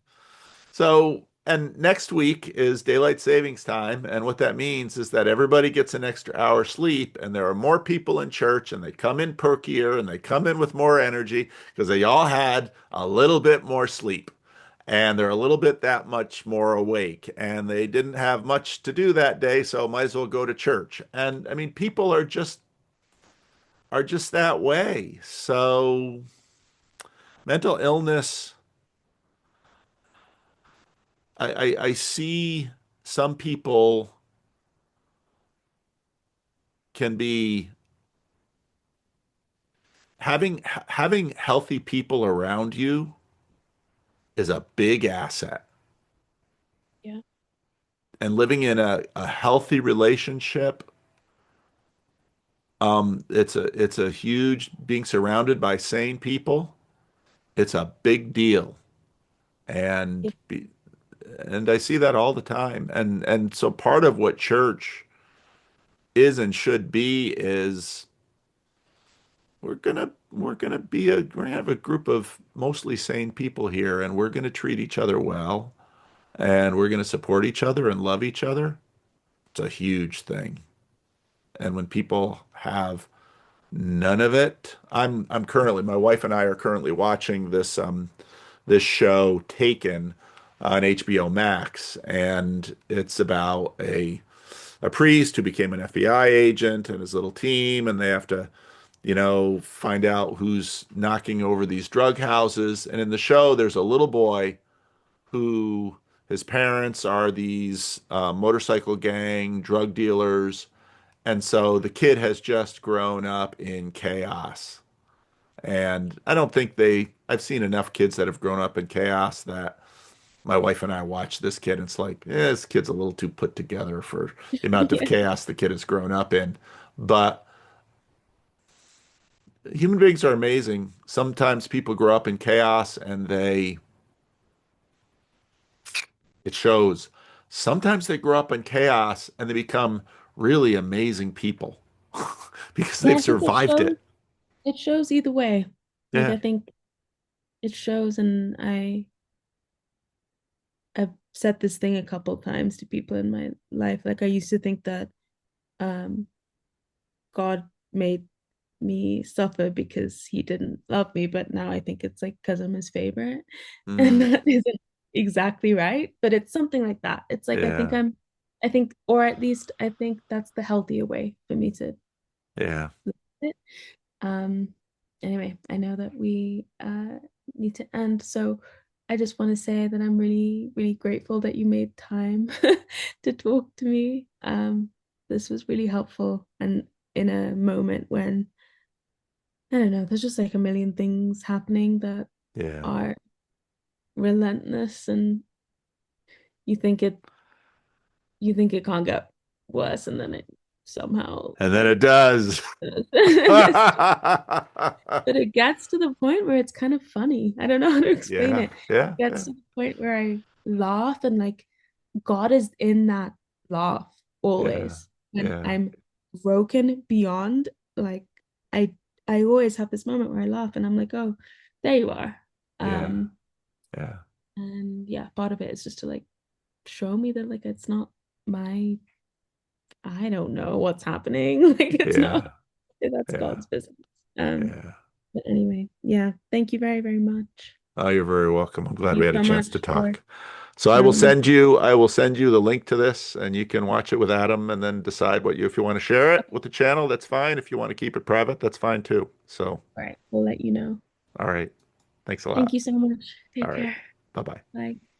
So, and next week is daylight savings time. And what that means is that everybody gets an extra hour sleep, and there are more people in church, and they come in perkier and they come in with more energy because they all had a little bit more sleep. And they're a little bit that much more awake. And they didn't have much to do that day, so might as well go to church. And I mean, people are just that way. So mental illness, I see some people can be having healthy people around you is a big asset. Yeah. And living in a healthy relationship, it's a huge being surrounded by sane people. It's a big deal. And Yeah. be, and I see that all the time. And so part of what church is and should be is we're gonna have a group of mostly sane people here, and we're gonna treat each other well, and we're gonna support each other and love each other. It's a huge thing. And when people have none of it, I'm currently my wife and I are currently watching this show Taken on HBO Max, and it's about a priest who became an FBI agent and his little team, and they have to, find out who's knocking over these drug houses. And in the show, there's a little boy who his parents are these motorcycle gang drug dealers. And so the kid has just grown up in chaos. And I don't think I've seen enough kids that have grown up in chaos that my wife and I watch this kid, and it's like, this kid's a little too put together for the amount of Yeah. chaos the kid has grown up in. But human beings are amazing. Sometimes people grow up in chaos and it shows. Sometimes they grow up in chaos and they become really amazing people because Yeah, they've I think survived it. it shows either way. Like Yeah. I think it shows, and I've said this thing a couple times to people in my life. Like I used to think that um God made me suffer because he didn't love me, but now I think it's like because I'm his favorite. And Mm, that isn't exactly right, but it's something like that. It's like yeah. I think, or at least I think that's the healthier way for me to Yeah. it. Um, anyway, I know that we need to end, so I just want to say that I'm really, really grateful that you made time to talk to me. This was really helpful, and in a moment when I don't know, there's just like a million things happening that Yeah. are relentless, and you think it you think it can't get worse, and then it somehow And then like it does. gets but it gets to the point where it's kind of funny. I don't know how to explain Yeah. it. It Yeah. gets Yeah. to the point where I laugh and like God is in that laugh Yeah. always. And Yeah. I'm broken beyond like I I always have this moment where I laugh and I'm like, oh, there you are. Yeah. Um Yeah. and yeah, part of it is just to like show me that like it's not my I don't know what's happening. Like it's not Yeah. that's Yeah. God's business. Um Yeah. But anyway, yeah, thank you very, very much. Oh, you're very welcome. I'm glad Thank we you had a so chance to much for talk. So um I will send you the link to this and you can watch it with Adam and then decide if you want to share it okay, with the channel, that's fine. If you want to keep it private, that's fine too. So, all right, we'll let you know. all right. Thanks a Thank lot. you so much. All Take right. care. Bye-bye. Bye.